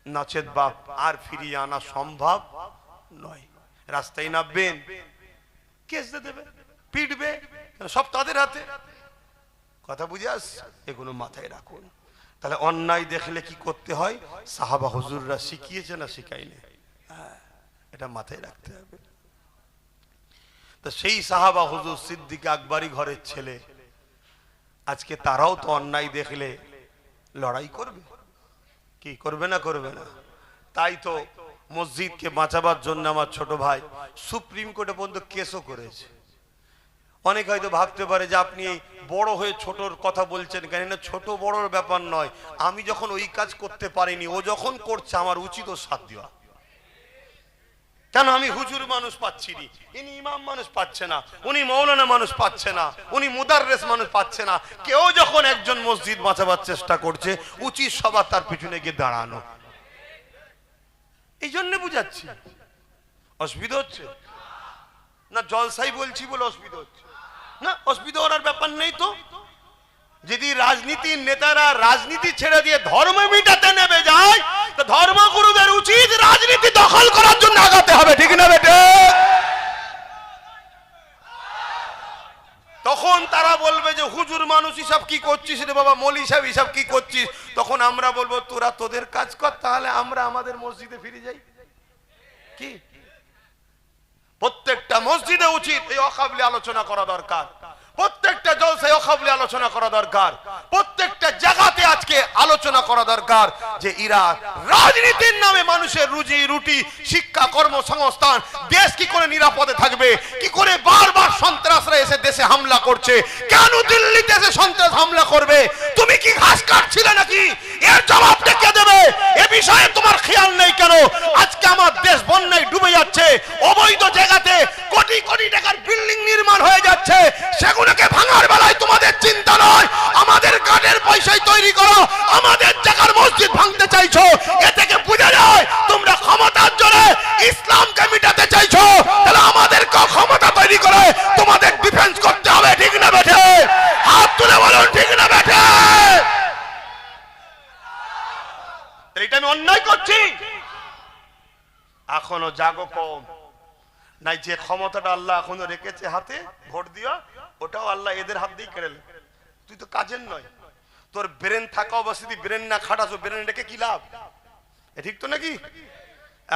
নচেত বাপ আর ফিরিয়ে আনা সম্ভব নয়। রাস্তায় নামবেন, কেস দেবে, পিটবে, সব তাদের হাতে। কথা বুঝে আসছে? এগুলো মাথায় রাখুন। তাহলে অন্যায় দেখলে কি করতে হয়, সাহাবা হুজুররা শিখিয়েছে না শিখাইনি? এটা মাথায় রাখতে হবে। তো সেই সাহাবা হুজুর সিদ্দিক আকবরী ঘরের ছেলে, আজকে তারাও তো অন্যায় দেখলে লড়াই করবে, কি করবে না করবে না? তাই তো মসজিদকে বাঁচাবার জন্য আমার ছোট ভাই সুপ্রিম কোর্টে পর্যন্ত কেসও করেছে। অনেক হয়তো ভাবতে পারে যে আপনি বড় হয়ে ছোটর কথা বলছেন কেন, না ছোট বড়র ব্যাপার নয়। আমি যখন ওই কাজ করতে পারিনি, ও যখন করছে আমার উচিত ও সাথ দেওয়া। কেন আমি হুজুর মানুষ পাচ্ছি নি, ইনি ইমাম মানুষ পাচ্ছে না, উনি মৌলানা মানুষ পাচ্ছে না, উনি মুদাররিস মানুষ পাচ্ছে না, কেউ যখন একজন মসজিদ বাঁচাবার চেষ্টা করছে, উচিত সবার তার পিছনে গিয়ে দাঁড়ানো। এই জন্য বুঝাচ্ছি। অসুবিধা হচ্ছে না? জলসাই বলছি বলে অসুবিধা হচ্ছে না? অসুবিধা হওয়ার ব্যাপার নেই তো। যদি রাজনীতির নেতারা রাজনীতি ছেড়ে দিয়ে ধর্ম মিটাতে নেমে যায়, তো ধর্মগুরুদের উচিত রাজনীতি দখল করার জন্য আগাতে হবে, ঠিক না বেটে? তখন তারা বলবে যে হুজুর মানুষ হিসাব কি করছিস রে বাবা, মৌলী সাহেব হিসাব কি করছিস? তখন আমরা বলবো তোরা তোদের কাজ কর, তাহলে আমরা আমাদের মসজিদে ফিরে যাই। কি প্রত্যেকটা মসজিদে উচিত এই অকাবলি আলোচনা করা দরকার, প্রত্যেকটা জলসায় অকাবলি আলোচনা করা দরকার, প্রত্যেকটা জায়গাতে আজকে আলোচনা করা দরকার যে এরা রাজনীতির নামে মানুষের রুজি রুটি, শিক্ষা, কর্মসংস্থান, দেশ কি করে নিরাপদে থাকবে, কি করে বারবার সন্ত্রাসরা এসে দেশে হামলা করছে, কেন দিল্লিতে এসে সন্ত্রাস হামলা করবে? তুমি কি ঘাস কাটছিলে নাকি? এর জবাবটা কে দেবে? এ বিষয়ে তোমার খেয়াল নেই কেন? আজকে আমার দেশ বন্যায় ডুবে যাচ্ছে, অবৈধ জায়গাতে কোটি কোটি টাকার বিল্ডিং নির্মাণ হয়ে যাচ্ছে, সেগুলোকে ভাঙার বেলায় তোমাদের চিন্তা নয়, আমাদের কার্ডের পয়সায় তৈরি করো আমাদের জায়গার মসজিদ ভাঙতে চাইছো। এ থেকে বুঝা যায় তোমরা ক্ষমতার জোরে ইসলামকে মিটাতে চাইছো। তাহলে আমাদেরকে ক্ষমতা তৈরি করে তোমাদের ডিফেন্স করতে হবে, ঠিক না বেঠে? হাত তুলে বলুন, ঠিক না বেঠে? এটা আমি অন্যায় করছি? এখনো জাগো কম নাই, যে ক্ষমতাটা আল্লাহ এখনো রেখেছে হাতে ভোট দিয়া, ওটাও আল্লাহ এদের হাত দিয়ে কেড়ে। তুই তো কাজের নয়, তোর ব্রেন থাকা অবস্থিতি ব্রেন না খাটাছো, ব্রেন রেখে কি লাভ? ঠিক তো নাকি?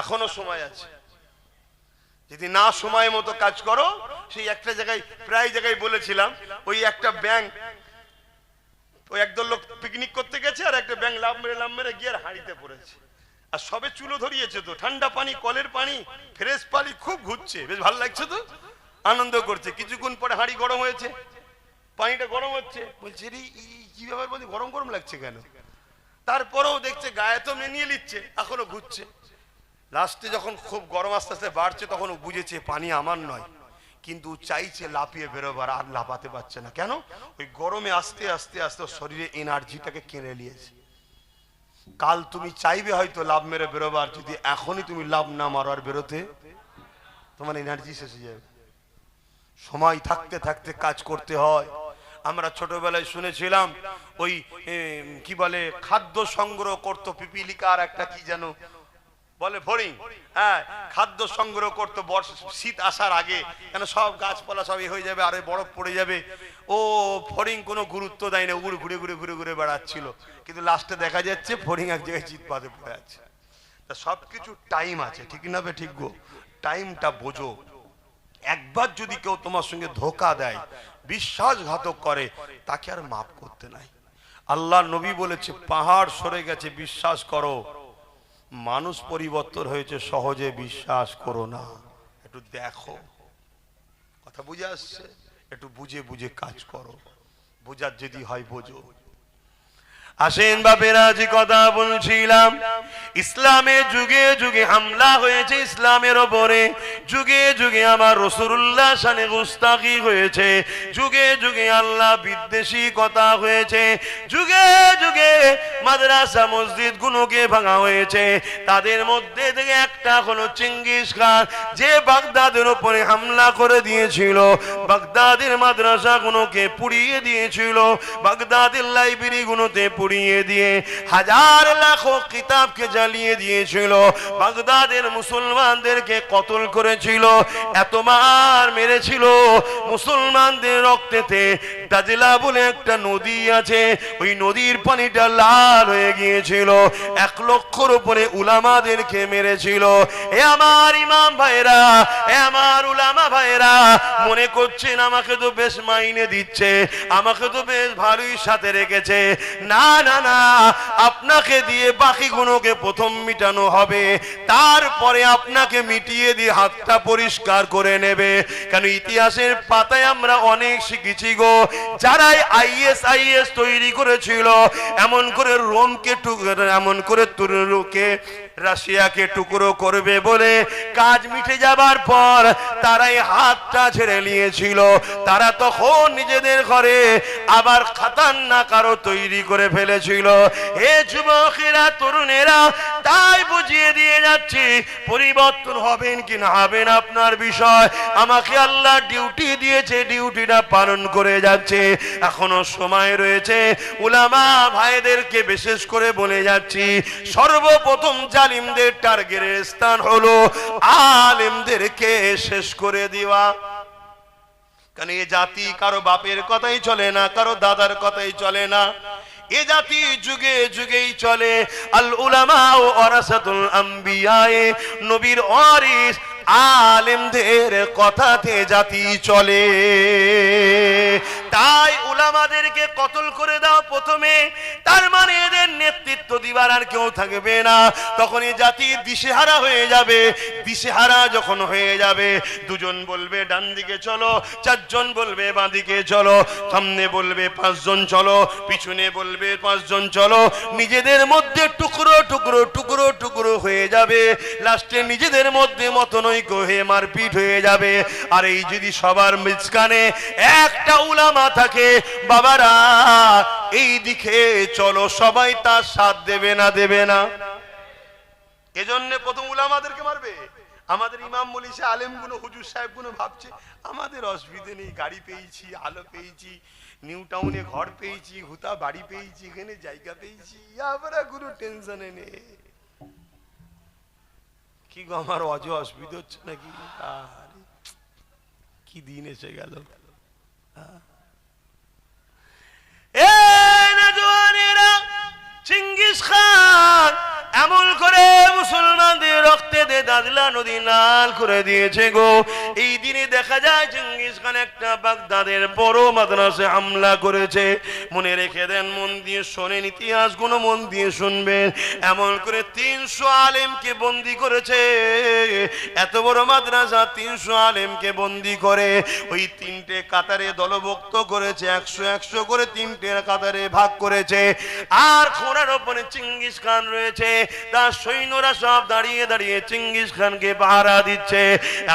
এখনো সময় আছে, যদি না সময় মতো কাজ করো। সেই একটা জায়গায় প্রায় জায়গায় বলেছিলাম, ওই একটা ব্যাংক, ওই একদল লোক পিকনিক করতে গেছে, আর একটা ব্যাংক লাভ মেরে গিয়ে হাঁড়িতে পড়েছে, আর সবে চুলো ধরিয়েছে, তো ঠান্ডা পানি, কলের পানি, ফ্রেশ পানি, খুব ঘুরছে, বেশ ভালো লাগছে, তো আনন্দ করছে। কিছুক্ষণ পরে হাঁড়ি গরম হয়েছে, পানিটা গরম হচ্ছে, বলছে রে কি ব্যাপার, বলছি গরম গরম লাগছে কেন? তারপরেও দেখছে গায়ে তো মেনিয়ে নিচ্ছে, এখনো ঘুরছে। লাস্টে যখন খুব গরম আস্তে আস্তে বাড়ছে, তখন ও বুঝেছে পানি আমার নয়, কিন্তু চাইছে লাফিয়ে বেরোবার, আর লাফাতে পারছে না। কেন? ওই গরমে আস্তে আস্তে আস্তে শরীরে এনার্জিটাকে কেড়ে নিয়েছে। কাল তুমি চাইবে হয়তো লাভ মেরে বেরোবার, যদি এখনই তুমি লাভ না মারো আর বেরোতে, তোমার এনার্জি শেষ হয়ে যাবে। সময় থাকতে থাকতে কাজ করতে হয়। আমরা ছোটবেলায় শুনেছিলাম ওই কি বলে খাদ্য সংগ্রহ করতো পিপিলিকার একটা কি যেন বলে ফড়িং, হ্যাঁ খাদ্য সংগ্রহ করতো শীত আসার আগে, কেন সব গাছপালা সবই হয়ে যাবে আর বরফ পড়ে যাবে। ও ফড়িং কোনো গুরুত্ব দেয় না, ঘুরে ঘুরে ঘুরে ঘুরে ঘুরে বেড়াচ্ছিল, কিন্তু লাস্টে দেখা যাচ্ছে ফড়িং এক জায়গায় চিৎপাতে পড়ে আছে। তা সবকিছু টাইম আছে, ঠিক না বে ঠিক গো? টাইমটা বোঝো। একবার যদি কেউ তোমার সঙ্গে ধোকা দেয়, বিশ্বাসঘাতক করে, তাকে আর মাফ করতে নাই। আল্লাহ নবী বলেছে পাহাড় সরে গেছে বিশ্বাস করো, মানুষ পরিবর্তন হয়েছে সহজে বিশ্বাস করো না। একটু দেখো, কথা বুঝে আসছে? একটু বুঝে বুঝে কাজ করো, বোঝার যদি হয় বোঝো। আসেন বাপেরা, যে কথা বলছিলাম, ইসলামের যুগে যুগে হামলা হয়েছে ইসলামের ওপরে, যুগে যুগে আমার রাসূলুল্লাহ শানে গুস্তাখি হয়েছে, যুগে যুগে আল্লাহ বিদ্বেষী কথা হয়েছে, যুগে যুগে মাদ্রাসা মসজিদ গুলোকে ভাঙা হয়েছে। তাদের মধ্যে থেকে একটা হলো চেঙ্গিস খান, যে বাগদাদের উপরে হামলা করে দিয়েছিল, বাগদাদের মাদ্রাসা গুলোকে পুড়িয়ে দিয়েছিল, বাগদাদের লাইব্রেরি গুলোতে পুড়িয়ে দিয়ে হাজার লাখো কিতাবকে জ্বালিয়ে দিয়েছিল, বাগদাদের মুসলমানদেরকে কতল করেছিল, এত মার মেরেছিল। মুসলমানদের রক্তেতে দাজলা বলে একটা নদী আছে, ওই নদীর পানিটা লাল হয়ে গিয়েছিল। 1 লক্ষর উপরে উলামাদেরকে মেরেছিল। এ আমার ইমাম ভাইরা, এ আমার উলামা ভাইরা, মনে করছেন আমাকে তো বেশ মাইনে দিচ্ছে, আমাকে তো বেশ ভালোই সাথে রেখেছে। না না না, আপনাকে দিয়ে বাকিগুলোকে প্রথম মিটানো হবে, তারপরে আপনাকে মিটিয়ে দিয়ে হাতটা পরিষ্কার করে নেবে। কারণ ইতিহাসের পাতায় আমরা অনেক শিখেছি গো, যারাই আইএস তৈরি করেছিল, এমন করে রোমকে টুকরো, এমন করে তুরস্ককে রাশিয়াকে টুকরো করবে বলে কাজ মিটে যাবার পর তারাই হাতটা ছেড়ে নিয়েছিল। তারা তখন নিজেদের ঘরে আবার খাতারনাক আরো তৈরি করে ফেলেছিল। হে যুবকেরা, তরুণেরা, তাই বুঝিয়ে দিয়ে যাচ্ছি, পরিবর্তন হবেন কি না হবেন আপনার বিষয়। আমাকে আল্লাহ ডিউটি দিয়েছে, ডিউটিটা পালন করে যাচ্ছে, এখনো সময় রয়েছে। উলামা ভাইদেরকে বিশেষ করে বলে যাচ্ছি, সর্বপ্রথম জালিমদের টার্গেটের স্থান হলো আলেমদেরকে শেষ করে দেওয়া। কারণ এ জাতি কারো বাপের কথাই চলে না, কারো দাদার কথাই চলে না, এ জাতি যুগে যুগেই চলে। আল উলামা ওয়ারাসাতুল আম্বিয়া, নবীর ওয়ারিস আলেমদের কথাতে জাতি চলে। তাই উলামাদেরকে কতল করে দাও প্রথমে, তার মানে এদের নেতৃত্ব দিবার আর কেউ থাকবে না। তখন এই জাতি দিশেহারা হয়ে যাবে। দিশেহারা যখন হয়ে যাবে, দুজন বলবে ডান দিকে চলো, চারজন বলবে বাঁ দিকে চলো, সামনে বলবে 5 জন চলো, পিছনে বলবে 5 জন চলো। নিজেদের মধ্যে টুকরো টুকরো টুকরো টুকরো হয়ে যাবে, লাস্টে নিজেদের মধ্যে মতনৈক্য হয়ে মারপিট হয়ে যাবে। আর এই যদি সবার মাঝখানে একটা উলামা থাকে, বাবারা এই দিকে চলো, সবাই তার সাথ দেবে না, দেবে না? এজন্য প্রথম উলামাদেরকে মারবে। আমাদের ইমাম মলিশা আলেমগুলো, হুজুর সাহেবগুলো ভাবছে আমাদের অসুবিধে নেই, গাড়ি পেয়েছি, আলো পেয়েছি, নিউ টাউনে ঘর পেয়েছি, হুতা বাড়ি পেয়েছি, এখানে জায়গা পেয়েছি, আমরা কোনো টেনশনে নেই। কি গো, আমার অসুবিধা হচ্ছে নাকি? কি দিন এসে গেল। চেঙ্গিস খান এমন করে মুসলমানদের রক্তে দিয়ে দাদলা নদী নাল করে দিয়েছে গো। এই দিনে দেখা যায় চেঙ্গিস খান একটা বাগদাদের বড় মাদ্রাসায় হামলা করেছে। মনে রেখে দেন, মন দিয়ে শোনেন, ইতিহাসগুলো মন দিয়ে শুনবেন। এমন করে 300 আলেমকে বন্দি করেছে। এত বড় মাদ্রাসা 300 আলেমকে বন্দি করে ওই 3টে কাতারে দলভুক্ত করেছে। 100 করে 3টে কাতারে ভাগ করেছে। আর ঘোড়ার ওপরে চেঙ্গিস খান রয়েছে, তার সৈন্যরা সব দাঁড়িয়ে দাঁড়িয়ে চেঙ্গিস খানকে পাহারা দিচ্ছে।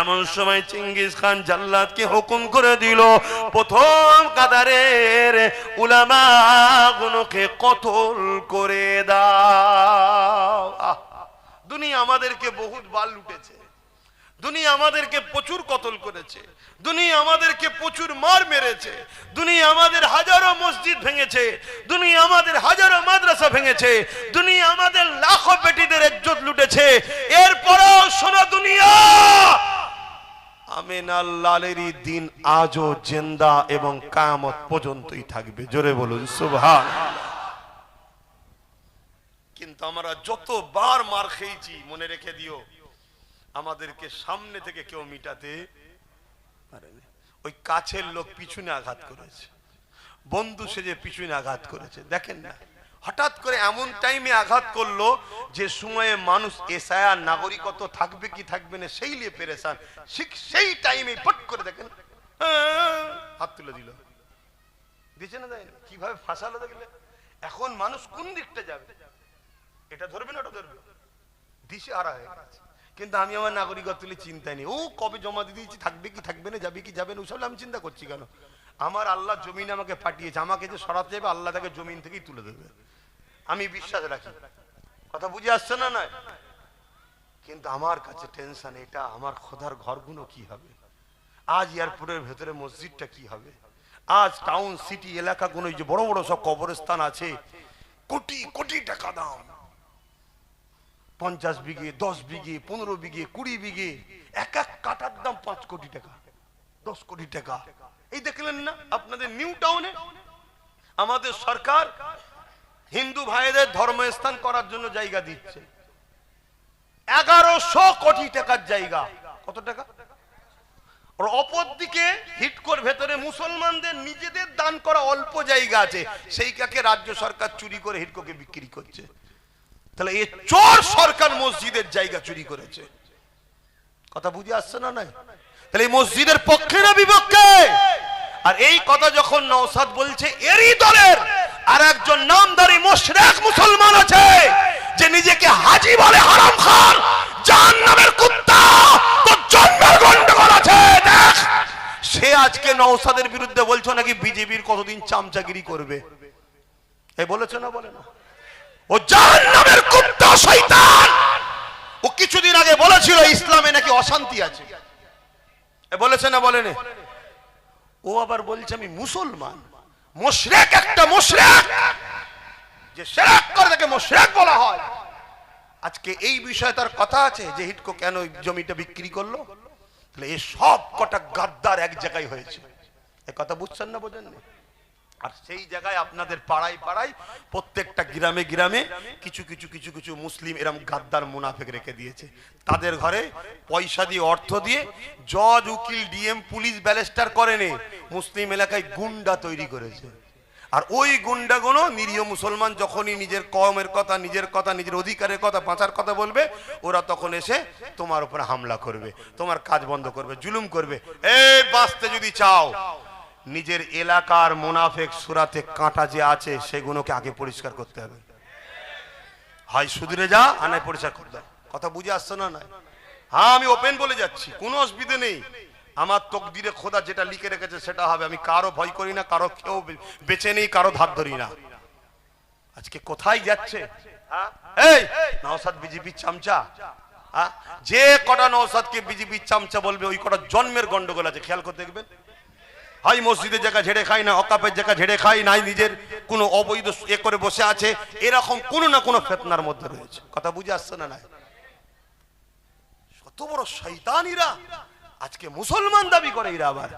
এমন সময় চেঙ্গিস খান জাল্লাদকে হুকুম করে দিল, প্রথম কাতারের উলামাগুলোকে কতল করে দাও। দুনিয়া আমাদেরকে বহুত বার লুটেছে, দুনিয়া আমাদেরকে প্রচুর কতল করেছে, দুনিয়া আমাদেরকে প্রচুর মার মেরেছে, দুনিয়া আমাদের হাজারো মসজিদ ভেঙেছে, দুনিয়া আমাদের হাজারো মাদ্রাসা ভেঙেছে, দুনিয়া আমাদের লাখো বেটিদের ইজ্জত লুটেছে। এরপরও শোনো দুনিয়া, আমিনাল লালেরই দিন আজও জিন্দা এবং কিয়ামত পর্যন্তই থাকবে। জোরে বলুন সুবহানাল্লাহ। কিন্তু আমরা যতবার মার খেয়েছি, মনে রেখে দিও, আমাদেরকে সামনে থেকে কেউ মিটাতে পারেনি। ওই কাছের লোক পিছনে আঘাত করেছে, বন্ধু সেজে পিছনে আঘাত করেছে। দেখেন না, হঠাৎ করে এমন টাইমে আঘাত করলো যে সময়ে মানুষ এসআইআর নাগরিকত্ব থাকবে কি থাকবে না সেই নিয়ে পেরেশান। ঠিক সেই টাইমে পট করে দেখেন হাত তুলে দিল, দিচ্ছে না, দেয় কিভাবে ফাঁসালো দেখলে। এখন মানুষ কোন দিকটা যাবে, এটা ধরবে না ওটা ধরবে, দিশে হারা হয়ে গেছে। কিন্তু আমি আমার নাগরিকত্ব তুলে চিন্তায় নেই, ও কবে জমা দিয়ে দিয়েছি, থাকবে কি থাকবে না, যাবে কি যাবে না, ওসব আমি চিন্তা করছি কেন? আমার আল্লাহ জমিন আমাকে পাঠিয়েছে, আমাকে যে সরাতে যাবে আল্লাহ তাকে জমিন থেকেই তুলে দেবে, আমি বিশ্বাস রাখি। কথা বুঝে আসছে না? নয়, কিন্তু আমার কাছে টেনশন এটা, আমার খোদার ঘরগুলো কি হবে, আজ এয়ারপোর্টের ভেতরে মসজিদটা কি হবে, আজ টাউন সিটি এলাকাগুলো যে বড় বড় সব কবরস্থান আছে, কোটি কোটি টাকা দাম, 50 বিঘে, 10 বিঘে, 15 বিঘে, 20 বিঘে, এক এক কাটার দাম 5 কোটি টাকা, 10 কোটি টাকা। এই দেখলেন না আপনাদের নিউ টাউনে আমাদের সরকার হিন্দু ভাইদের ধর্মস্থান করার জন্য জায়গা দিচ্ছে, 1100 কোটি টাকার জায়গা। কত টাকা? আর অপরদিকে হিটকোর ভেতরে মুসলমানদের নিজেদের দান করা অল্প জায়গা আছে, সেইটাকে রাজ্য সরকার চুরি করে হিটকোকে বিক্রি করছে। তাহলে এই চোর সরকার মসজিদের জায়গা চুরি করেছে। কথা বুঝে আসছে না? নাই, তাহলে এই মসজিদের পক্ষে না বিপক্ষে? আর এই কথা যখন নওশাদ বলছে, এরই দলের আর একজন নামদারি মুশরিক মুসলমান আছে যে নিজেকে হাজি বলে, হারামখোর, জাহান্নামের কুত্তা, তো জন্মের গন্ডগোল আছে। দেখ, সে আজকে নওশাদের বিরুদ্ধে বলছো নাকি বিজেপির কতদিন চামচাগিরি করবে। এই বলেছে না? বলে না? ও জাহান্নামের কুত্তা, শয়তান। ও কিছুদিন আগে বলেছিল ইসলামে নাকি অশান্তি আছে, বলেছে না? বলেনি? ও আবার বলছে আমি মুসলমান। মুশরিক, একটা মুশরিক, যে শিরক করে তাকে মুশরিক বলা হয়। আজকে এই বিষয়ে তার কথা আছে যে হিটকো কেন জমিটা বিক্রি করলো। তাহলে এই সব কটা গাদ্দার এক জায়গায় হয়েছে, এই কথা বুঝছেন না? বোঝেন না? আর সেই জায়গায় আপনাদের পাড়ায় পাড়ায় প্রত্যেকটা গ্রামে গ্রামে কিছু কিছু কিছু কিছু মুসলিম এরকম গাদ্দার মুনাফিক রেখে দিয়েছে। তাদের ঘরে পয়সা দিয়ে, অর্থ দিয়ে জজ, উকিল, ডিএম, পুলিশ, ব্যারিস্টার করেনি, মুসলিম এলাকায় গুন্ডা তৈরি করেছে। আর ওই গুন্ডাগুলো নিরীহ মুসলমান যখনই নিজের কওমের কথা, নিজের কথা, নিজের অধিকারের কথা, বাঁচার কথা বলবে, ওরা তখন এসে তোমার উপরে হামলা করবে, তোমার কাজ বন্ধ করবে, জুলুম করবে। এই বাঁচতে যদি চাও, নিজের এলাকার মুনাফিক সুরাতে কাঁটা যে আছে সেগুলোকে আগে পরিষ্কার করতে হবে। হয় সুধরে যা, আর নয় পরিষ্কার করতে হবে। কথা বুঝে আসছে না? নাই, হ্যাঁ, আমি ওপেন বলে যাচ্ছি, কোনো অসুবিধা নেই। আমার তকদিরে খোদা যেটা লিখে রেখেছে সেটা হবে। আমি কারো ভয় করি না, কারো কেউ বেঁচে নেই, কারো ধার ধরি না। আজকে কোথায় যাচ্ছে এই নওশাদ বিজেপির চামচা? যে কটা নওশাদকে বিজেপির চামচা বলবে, ওই কটা জন্মের গন্ডগোল আছে, খেয়াল করে দেখবেন। হয় মসজিদের জায়গা ঝেড়ে খাই, না অকাপের জায়গা ঝেড়ে খাই, নাই নিজের কোনো অবৈধ এ করে বসে আছে, এরকম কোনো না কোনো ফিতনার মধ্যে রয়েছে। কথা বুঝে আসছে না? নাই, কত বড় শয়তানিরা আজকে মুসলমান দাবি করে। এরা আবার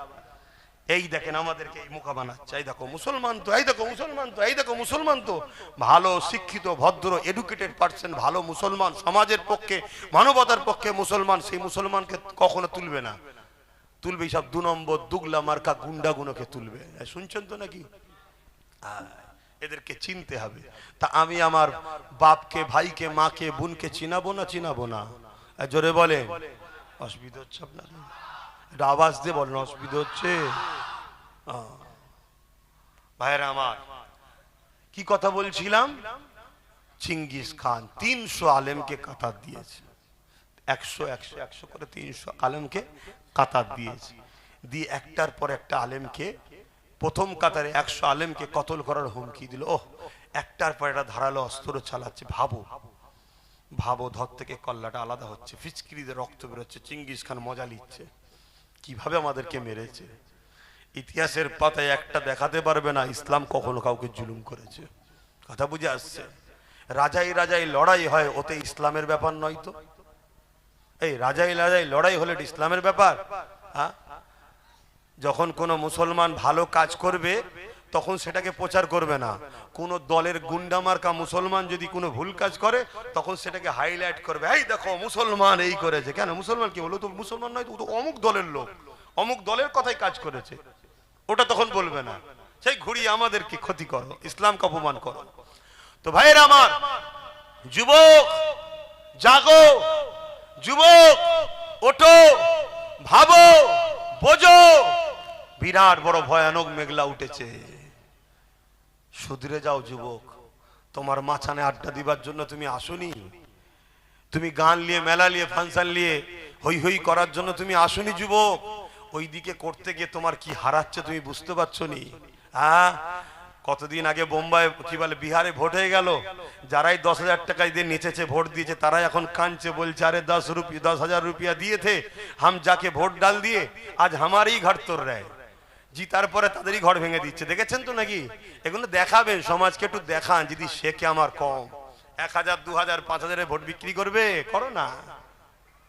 এই দেখেন আমাদেরকে এই মুখা বানাচ্ছে, এই দেখো মুসলমান তো, এই দেখো মুসলমান তো, এই দেখো মুসলমান তো। ভালো শিক্ষিত ভদ্র এডুকেটেড পার্সন, ভালো মুসলমান, সমাজের পক্ষে মানবতার পক্ষে মুসলমান, সেই মুসলমানকে কখনো তুলবে না। তুলবে সব 2 নম্বর দুগলা মার্কা গুন্ডাগুলোকে তুলবে। শুনছেন তো নাকি? এদেরকে চিনতে হবে। তা আমি আমার বাপকে, ভাইকে, মাকে, বোনকে চিনাবো না চিনাবো না? জোরে বলে। অসুবিধা হচ্ছে আপনার? এটা আওয়াজ দিয়ে বলেন, অসুবিধা হচ্ছে? ভাইরা আমার, কি কথা বলছিলাম? চিঙ্গিস খান 300 আলেমকে কাতার দিয়েছে। 100 করে 300 আলেমকে কাতার দিয়েছে। দিয়ে একটার পর একটা আলেমকে, প্রথম কাতারে 100 আলেমকে কতল করার হুমকি দিল। ওহ, একটার পর একটা ধারালো অস্ত্র চালাচ্ছে। ভাবো ভাবো, ধর থেকে কল্লাটা আলাদা হচ্ছে, ফিচকিরিতে রক্ত বেরোচ্ছে, চিঙ্গিস খান মজা নিচ্ছে কিভাবে আমাদেরকে মেরেছে। ইতিহাসের পাতায় একটা দেখাতে পারবে না ইসলাম কখনো কাউকে জুলুম করেছে। কথা বুঝে আসছে? রাজাই রাজাই লড়াই হয়, ওতে ইসলামের ব্যাপার নয় তো? এই রাজাই রাজাই লড়াই হলে ইসলামের ব্যাপার? হ্যাঁ, যখন কোনো মুসলমান ভালো কাজ করবে তখন সেটাকে প্রচার করবে না। কোন দলের গুন্ডা মার্কা মুসলমান যদি কোনো ভুল কাজ করে তখন সেটাকে হাইলাইট করবে, এই দেখো মুসলমান এই করেছে। কেন মুসলমান কি হলো? তো মুসলমান নয়, তো অমুক দলের লোক, অমুক দলের কথাই কাজ করেছে, ওটা তখন বলবে না। সেই ঘুরিয়ে আমাদেরকে ক্ষতি করো, ইসলামকে অপমান করো। তো ভাইয়েরা আমার, যুবক জাগো, যুবক ওঠো, ভাবো, বোঝো, বিরাট বড় ভয়ানক মেঘলা উঠেছে। সুধরে যাও যুবক, তোমার মাঝখানে আড্ডা দিবার জন্য তুমি আসনি, তুমি গান নিয়ে, মেলা নিয়ে, ফাংশন নিয়ে হই হই করার জন্য তুমি আসনি যুবক। ওই দিকে করতে গিয়ে তোমার কি হারাচ্ছে তুমি বুঝতে পারছো নি? হ্যাঁ, কতদিন আগে বোম্বাই কি বলে বিহারে ভোট হয়ে গেল, যারাই 10,000 টাকা দিয়ে নেচেছে ভোট দিয়েছে তারাই এখন কাঁদছে, বলছে আরে 10,000 रुपया दिए थे हम जाके ভোট ডাল দিয়ে আজ हमारी घर तोड़ रहे জি। তারপরে তাদেরই ঘর ভেঙে দিচ্ছে। দেখেছেন তো নাকি? এগুলো দেখাবেন, সমাজকে একটু দেখান। যদি শেখে আমার কম 1,000 2,000 5,000 ভোট বিক্রি করবে, করো না,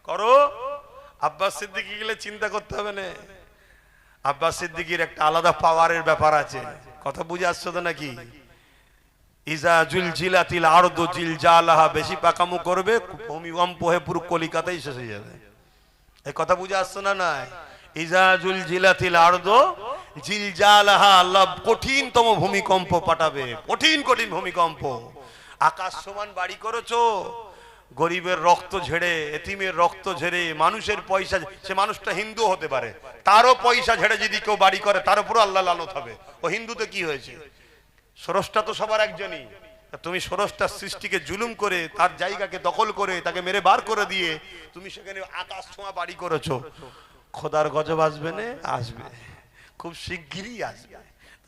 করো। আব্বাস সিদ্দিকী গেলে চিন্তা করতে হবে না। আব্বাস সিদ্দিকীর একটা আলাদা পাওয়ারের ব্যাপার আছে। কথা বুঝে আসছো তো নাকি? ইজা জুলজিলাতিল আরদু জিলজালাহা, বেশি পাকামু করবে ভূমিকম্প হয়ে পুরো কলিকাতাই শেষ হয়ে যাবে। এই কথা বুঝে আসছো না? নাই ইজা জুলজিলাতিল আরদু জিলজালাহা, আল্লাহ কঠিনতম ভূমিকম্প পাঠাবে, কঠিন কঠিন ভূমিকম্প। আকাশ সমান বাড়ি করেছো, গরিবের রক্ত ঝেড়ে, এতিমের রক্ত ঝেড়ে, মানুষের পয়সা, সে মানুষটা হিন্দু হতে পারে, তারও পয়সা ঝেড়ে যদি কেউ বাড়ি করে তার উপর আল্লাহ লানত হবে। ও হিন্দুতে কি হয়েছে? স্রষ্টা তো সবার একজনই। তুমি স্রষ্টার সৃষ্টিকে জুলুম করে, তার জায়গাকে দখল করে, তাকে মেরে বার করে দিয়ে তুমি সেখানে আকাশ ছোঁয়া বাড়ি করেছো। খোদার গজব আসবে না? আসবে, খুব শিগগিরই আসবে।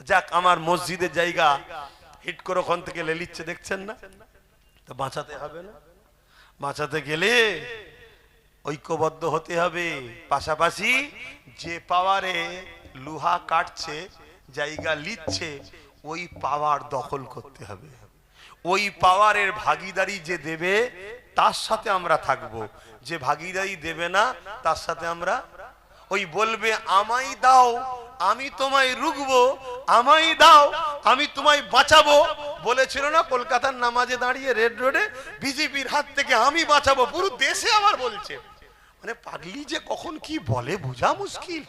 যাক, আমার মসজিদের জায়গা হিট করে ওখান থেকে লেলিচ্ছে, দেখছেন না? তো বাঁচাতে হবে না? বাঁচাতে গেলে ঐক্যবদ্ধ হতে হবে। পাশাপাশি যে পাওয়ারে লোহা কাটছে, জায়গা লিচ্ছে, ওই পাওয়ার দখল করতে হবে। ওই পাওয়ারের ভাগিদারি যে দেবে তার সাথে আমরা থাকব, যে ভাগিদারি দেবে না তার সাথে আমরা, ওই বলবে আমায় দাও আমি তোমায় রুখবো, আমায় দাও আমি তোমায় বাঁচাবো, বলেছিল না কলকাতার নামাজে দাঁড়িয়ে রেড রোডে, বিজেপির হাত থেকে আমি বাঁচাবো, পুরো দেশে আবার বলছে। মানে পাগলি যে কখন কি বলে বোঝা মুশকিল।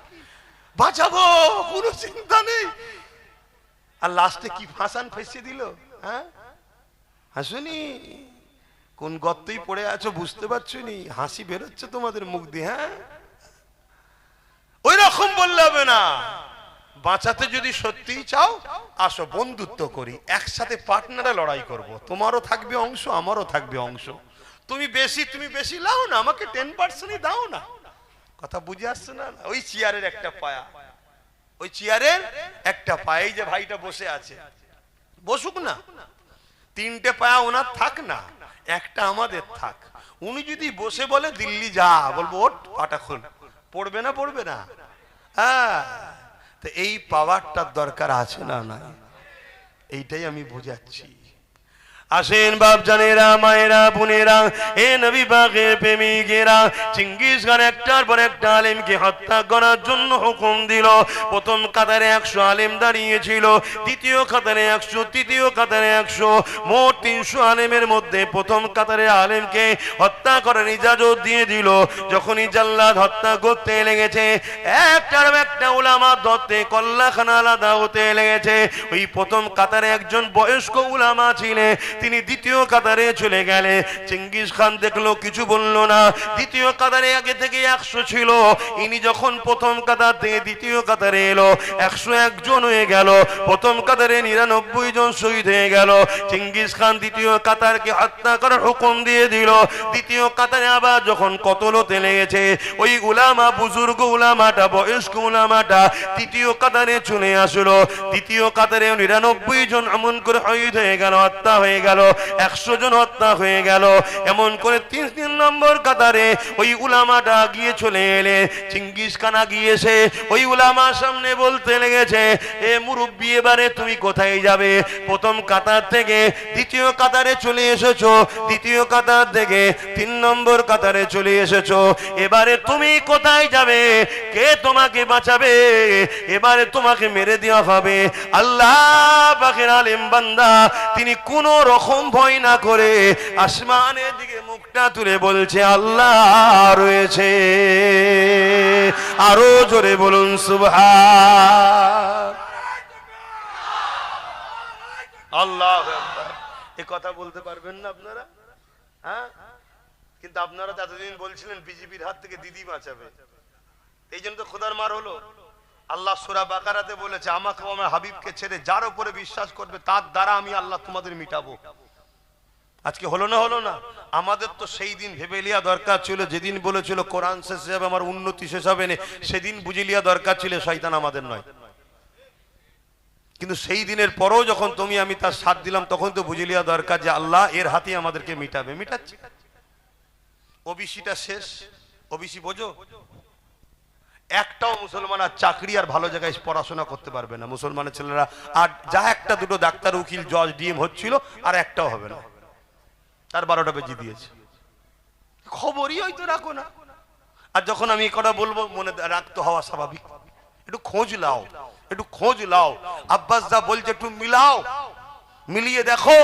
বাঁচাবো, কোনো চিন্তা নেই। আর লাস্টে কি ফাঁসান ফেসে দিল? হ্যাঁ, হাসুনি, কোন গর্তেই পড়ে আছো বুঝতে পারছো নি? হাসি বেরোচ্ছে তোমাদের মুখ দিয়ে। হ্যাঁ, ওই রকম বললে হবে না। বাঁচাতে যদি সত্যিই চাও, আসো বন্ধুত্ব করি, একসাথে পার্টনারে লড়াই করব। তোমারও থাকবে অংশ, আমারও থাকবে অংশ। তুমি বেশি লাও না, আমাকে 10% দাও না। কথা বুঝে আসছে না? ওই চেয়ারের একটা পায়া, ওই চেয়ারের একটা পায়ে যে ভাইটা বসে আছে, বসুক না। 3টে পায়া ওনার থাক না, একটা আমাদের থাক। উনি যদি বসে বলে দিল্লি যা, বলবো ওঠ, পাটা খোল। পড়বে না? পড়বে না? হ্যাঁ, তো এই পাওয়ারটার দরকার আছে না? নাই, এইটাই আমি বুঝাচ্ছি। আসেন বাপ জানেরা, মায়েরা, বোনেরা, এ নবী পাকের প্রেমিকেরা, চেঙ্গিস খান একটার পর একটা আলেমকে হত্যা করার জন্য হুকুম দিল। প্রথম কাতারে 100 আলেম দাঁড়িয়েছিল, দ্বিতীয় কাতারে 100, তৃতীয় কাতারে 100, মোট 300 আলেমের মধ্যে প্রথম কাতারে আলেমকে হত্যা করার ইজাজত দিয়ে দিল। যখনই জাল্লাদ হত্যা করতে লেগেছে, একটার একটা উলামা ধরতে কল্লাখানা আলাদা হতে লেগেছে। ওই প্রথম কাতারে একজন বয়স্ক উলামা ছিলেন, তিনি দ্বিতীয় কাতারে চলে গেলে। চেঙ্গিস খান দেখলো, কিছু বলল না। দ্বিতীয় কাতারে আগে থেকে 100 ছিল, ইনি যখন প্রথম কাতার থেকে দ্বিতীয় কাতারে এলো, 101 জন হয়ে গেল। প্রথম কাতারে 99 জন শহীদ হয়ে গেল। চেঙ্গিস খান দ্বিতীয় কাতারকে হত্যা করার হুকুম দিয়ে দিল। দ্বিতীয় কাতারে আবার যখন কতল হতে লেগেছে, ওই উলামা, বুজুর্গ উলামাটা, বয়স্ক উলামাটা তৃতীয় কাতারে চলে আসলো। দ্বিতীয় কাতারে 99 জন এমন করে শহীদ হয়ে গেল, হত্যা হয়ে গেল। 100 জন হত্যা হয়ে গেল। এমন করে 3 নম্বর কাতারে ওই উলামাটা গিয়ে চলে এলে। চেঙ্গিস খান গিয়েছে, ওই উলামার সামনে বলতে লেগেছে, এ মুরব্বি, এবারে তুমি কোথায় যাবে? প্রথম কাতার থেকে দ্বিতীয় কাতারে চলে এসেছো, দ্বিতীয় কাতার থেকে 3 নম্বর কাতারে চলে এসেছো, এবারে তুমি কোথায় যাবে? কে তোমাকে বাঁচাবে? এবারে তোমাকে মেরে দেওয়া হবে। আল্লাহ পাকের আলেম বান্দা, তিনি কোন রকম ভয় না করে আসমানের দিকে মুখটা তুলে বলছে, আল্লাহ রয়েছে। আরো জোরে বলুন সুবহান আল্লাহ। এ কথা বলতে পারবেন না আপনারা? হ্যাঁ, কিন্তু আপনারা এতদিন বলছিলেন বিজেপির হাত থেকে দিদি বাঁচাবে, এই জন্য তো খোদার মার হলো। আল্লাহ সূরা বাকারাতে বলেছে, আমাকে আমার হাবিবকে ছেড়ে যার উপরে বিশ্বাস করবে তার দ্বারা আমি আল্লাহ তোমাদের মিটাবো। আজকে হলো না? হলো না? আমাদের তো সেই দিন ভেবে লিয়া দরকার ছিল, যেদিন বলেছিল কোরআন শেষ হবে আমার উন্নতি শেষ হবে না, সেদিন বুঝে লিয়া দরকার ছিল শয়তান আমাদের নয়। কিন্তু সেই দিনের পরেও যখন তুমি আমি তার সাথ দিলাম, তখন তো বুঝে লিয়া দরকার যে আল্লাহ এর হাতে আমাদেরকে মিটাবে, মিটাচ্ছে। ওবিসিটা শেষ, ওবিসি বোঝো, একটাও মুসলমান আর চাকরি আর ভালো জায়গায় পড়াশোনা করতে পারবে না। মুসলমানের ছেলেরা আর যা একটা দুটো ডাক্তার, উকিল, জজ, ডিএম হচ্ছিল, আর একটাও হবে না। তার 12টা বেজে দিয়েছে। খবরই হয়তো রাখো না। আর যখন আমি এই কথা বলবো, মনে রাখতে হওয়া স্বাভাবিক। একটু খোঁজ লাও, একটু খোঁজ লাও। আব্বাস যা বলছে একটু মিলাও, মিলিয়ে দেখো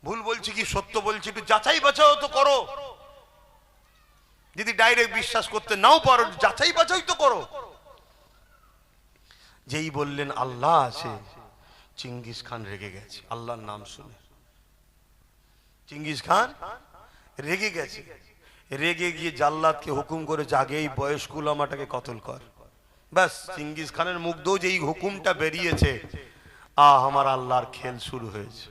ভুল বলছি কি সত্য বলছি, একটু যাচাই বাছাও তো করো। যদি ডাইরেক্ট বিশ্বাস করতে নাও পারো, যাচাই বাছাই তো করো। যেই বললেন আল্লাহ আছে, চেঙ্গিস খান রেগে গেছে আল্লাহর নাম শুনে। চেঙ্গিস খান রেগে গেছে, রেগে গিয়ে জাল্লাদকে হুকুম করেছে, আগে এই বয়স্ক উলামাটাকে কতল কর। ব্যাস, চেঙ্গিস খানের মুখ দিয়ে যে এই হুকুমটা বেরিয়েছে, আমার আল্লাহর খেল শুরু হয়েছে।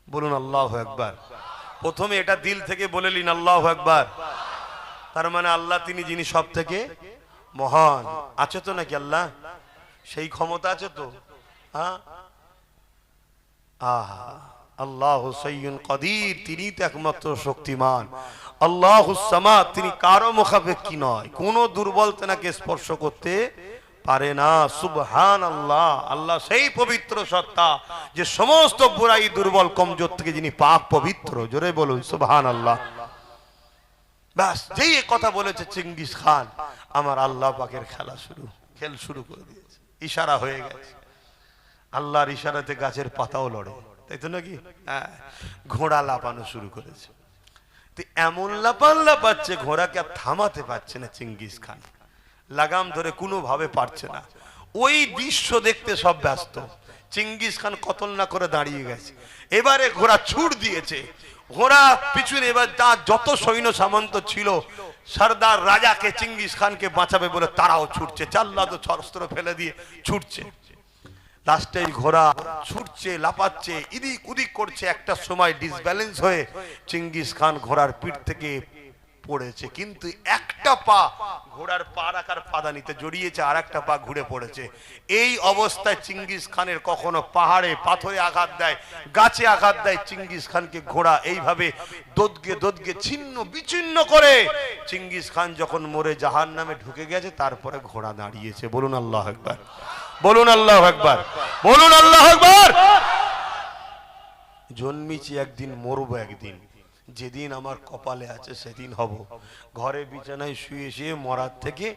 বলুন আল্লাহু আকবার। প্রথমে এটা দিল থেকে বলে নিন আল্লাহু আকবার। তার মানে আল্লাহ তিনি যিনি সব থেকে মহান। আছে তো নাকি আল্লাহ? সেই ক্ষমতা আছে তো? হ্যাঁ, আল্লাহু সাইয়্যুন কাদির, তিনি তো একমাত্র শক্তিমান। আল্লাহুস সামাদ, তিনি কারো মুখাপেক্ষী নয়, কোন দুর্বল তেনাকে স্পর্শ করতে পারে না। সুবহানাল্লাহ, আল্লাহ সেই পবিত্র সত্তা যে সমস্ত বুরাই, দুর্বল, কমজোর থেকে যিনি পাক পবিত্র। জোরে বলুন সুবহানাল্লাহ। ব্যাস, যেই কথা বলেছে চেঙ্গিস খান, আমার আল্লাহ পাকের খেল শুরু করে দিয়েছে। ইশারা হয়ে গেছে। আল্লাহর ইশারাতে গাছের পাতাও লড়ে, তাই তো নাকি? ঘোড়া লাপানো শুরু করেছে। এমন লাপান লাপাচ্ছে, ঘোড়াকে আর থামাতে পারছে না চেঙ্গিস খান, লাগাম ধরে কোনোভাবে পারছে না। ওই দৃশ্য দেখতে সব ব্যস্ত। চেঙ্গিস খান কতল না করে দাঁড়িয়ে গেছে। এবারে ঘোড়া ছুট দিয়েছে। ঘোড়া পিছনে, এবার তার যত সৈন্য সামন্ত ছিল, সর্দার রাজাকে, চেঙ্গিস খানকে বাঁচাবে বলে তারাও ছুটছে। জাল্লাদ অস্ত্র ফেলে দিয়ে ছুটছে। লাস্টে ঘোড়া ছুটছে, লাপাচ্ছে, ইদিক উদিক করছে। একটা সময় ডিসব্যালেন্স হয়ে চেঙ্গিস খান ঘোড়ার পিঠ থেকে পড়েছে, কিন্তু একটা পা ঘোড়ার পা রাখার পাদানিতে জড়িয়েছে, আর একটা পা ঘুরে পড়েছে। এই অবস্থায় চেঙ্গিস খানের কখনো পাহাড়ে পাথরে আঘাত দেয়, গাছে আঘাত দেয়, চেঙ্গিস খানকে ঘোড়া এইভাবে দোদগে দোদগে ছিন্ন বিচ্ছিন্ন করে। চেঙ্গিস খান যখন মরে জাহান্নামে ঢুকে গেছে, তারপরে ঘোড়া দাঁড়িয়েছে। বলুন আল্লাহু আকবার, বলুন আল্লাহু আকবার, বলুন আল্লাহু আকবার। জন্মিছি একদিন, মরবো একদিন। যেদিন আমার কপালে আছে সেদিন হব। ঘরে বিছানায় শুয়ে শুয়ে মরার থেকে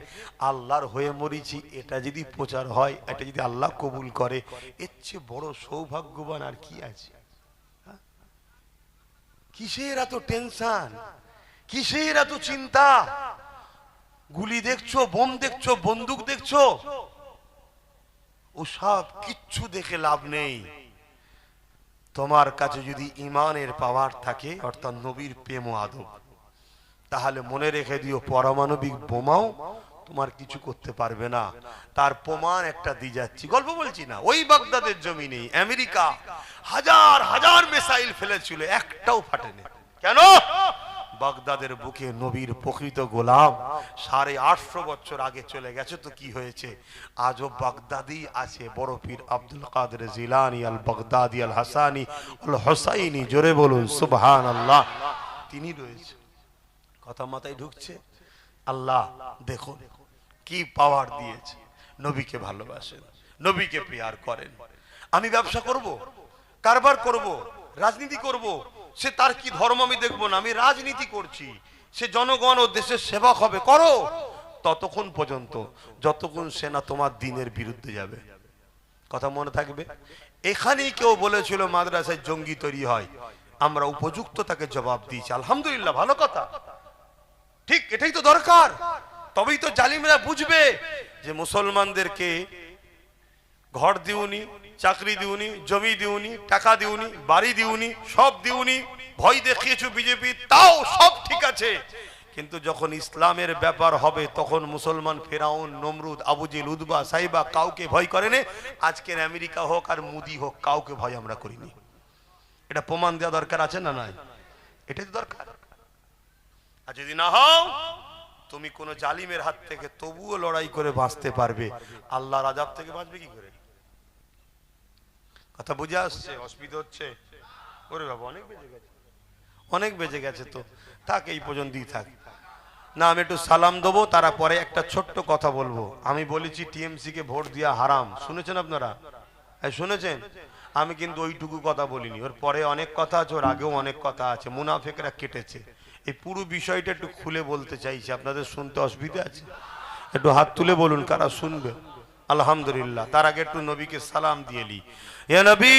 আল্লাহর হয়ে মরিছি, এটা যদি প্রচার হয়, এটা যদি আল্লাহ কবুল করে, এর চেয়ে বড় সৌভাগ্যবান আর কি আছে? কিসের এত টেনশন, কিসের এত চিন্তা? গুলি দেখছো, বোম দেখছো, বন্দুক দেখছো, ও সব কিচ্ছু দেখে লাভ নেই। তোমার কাছে যদি ইমানের পাওয়ার থাকে, অর্থাৎ নবীর প্রেম ও আদব, তাহলে মনে রেখে দিও পারমাণবিক বোমাও তোমার কিছু করতে পারবে না। তার প্রমাণ একটা দিয়ে যাচ্ছি, গল্প বলছি না। ওই বাগদাদের জমিনে আমেরিকা হাজার হাজার মিসাইল ফেলেছিল, একটাও ফাটেনি। কেন? বাগদাদের বুকে নবীর প্রকৃত গোলাম 850 বছর আগে চলে গেছে, তো কি হয়েছে? আজও বাগদাদি আছে। বড় পীর আব্দুল কাদের জিলানী আল বাগদাদি আল হাসানি আল হুসাইনি, জোরে বলুন সুবহানাল্লাহ, তিনি রয়েছে। কথা মাথায় ঢুকছে? আল্লাহ দেখুন কি পাওয়ার দিয়েছে। নবীকে ভালোবাসেন, নবীকে প্যার করেন। আমি ব্যবসা করব, কারবার করব, রাজনীতি করব, সে তার কি ধর্ম আমি দেখবো না, আমি রাজনীতি করছি। সে জনগণ ও দেশের সেবক হবে, করো, ততক্ষণ পর্যন্ত যতক্ষণ সেনা তোমার দিনের বিরুদ্ধে যাবে। কথা মনে থাকবে। এখানেই কেউ বলেছিল মাদ্রাসায় জঙ্গি তৈরি হয়, আমরা উপযুক্ত তাকে জবাব দিয়েছি, আলহামদুলিল্লাহ, ভালো কথা, ঠিক, এটাই তো দরকার। তবেই তো জালিমরা বুঝবে যে মুসলমানদেরকে ঘর দিউনি, চাকরি দিউনি, জমি দিউনি, টাকা দিউনি, বাড়ি দিউনি, সব দিউনি, ভয় দেখিয়েছো বিজেপি, তাও সব ঠিক আছে, কিন্তু যখন ইসলামের ব্যাপার হবে তখন মুসলমান ফেরাউন, নমরুদ, আবুজিল, উদবা, সাইবা কাউকে ভয় করেনি। আজকের আমেরিকা হোক আর মোদি হোক, কাউকে ভয় আমরা করিনি। এটা প্রমাণ দেওয়া দরকার আছে না নাই? এটাই তো দরকার। আর যদি না হও, তুমি কোন জালিমের হাত থেকে তবুও লড়াই করে বাঁচতে পারবে, আল্লাহর আযাব থেকে বাঁচবে কি করে? কথা বুঝে আসছে? অসুবিধা হচ্ছে? ওরে বাবা, অনেক বেজে গেছে, অনেক বেজে গেছে, তো থাক, এই পর্যন্তই থাক। না, আমি একটু সালাম দেবো, তারা পরে একটা ছোট্ট কথা বলবো। আমি বলেছি টিএমসি কে ভোট দেওয়া হারাম, শুনেছেন আপনারা? শুনেছেন? আমি কিন্তু ওইটুকু কথা বলিনি, ওর পরে অনেক কথা আছে, ওর আগেও অনেক কথা আছে, মুনাফিকরা কেটেছে। এই পুরো বিষয়টা একটু খুলে বলতে চাইছি, আপনাদের শুনতে অসুবিধা আছে? একটু হাত তুলে বলুন কারা শুনবে। আলহামদুলিল্লাহ। তার আগে একটু নবীকে সালাম দিয়ে লি। ইয়া নবী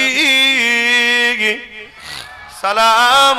সালাম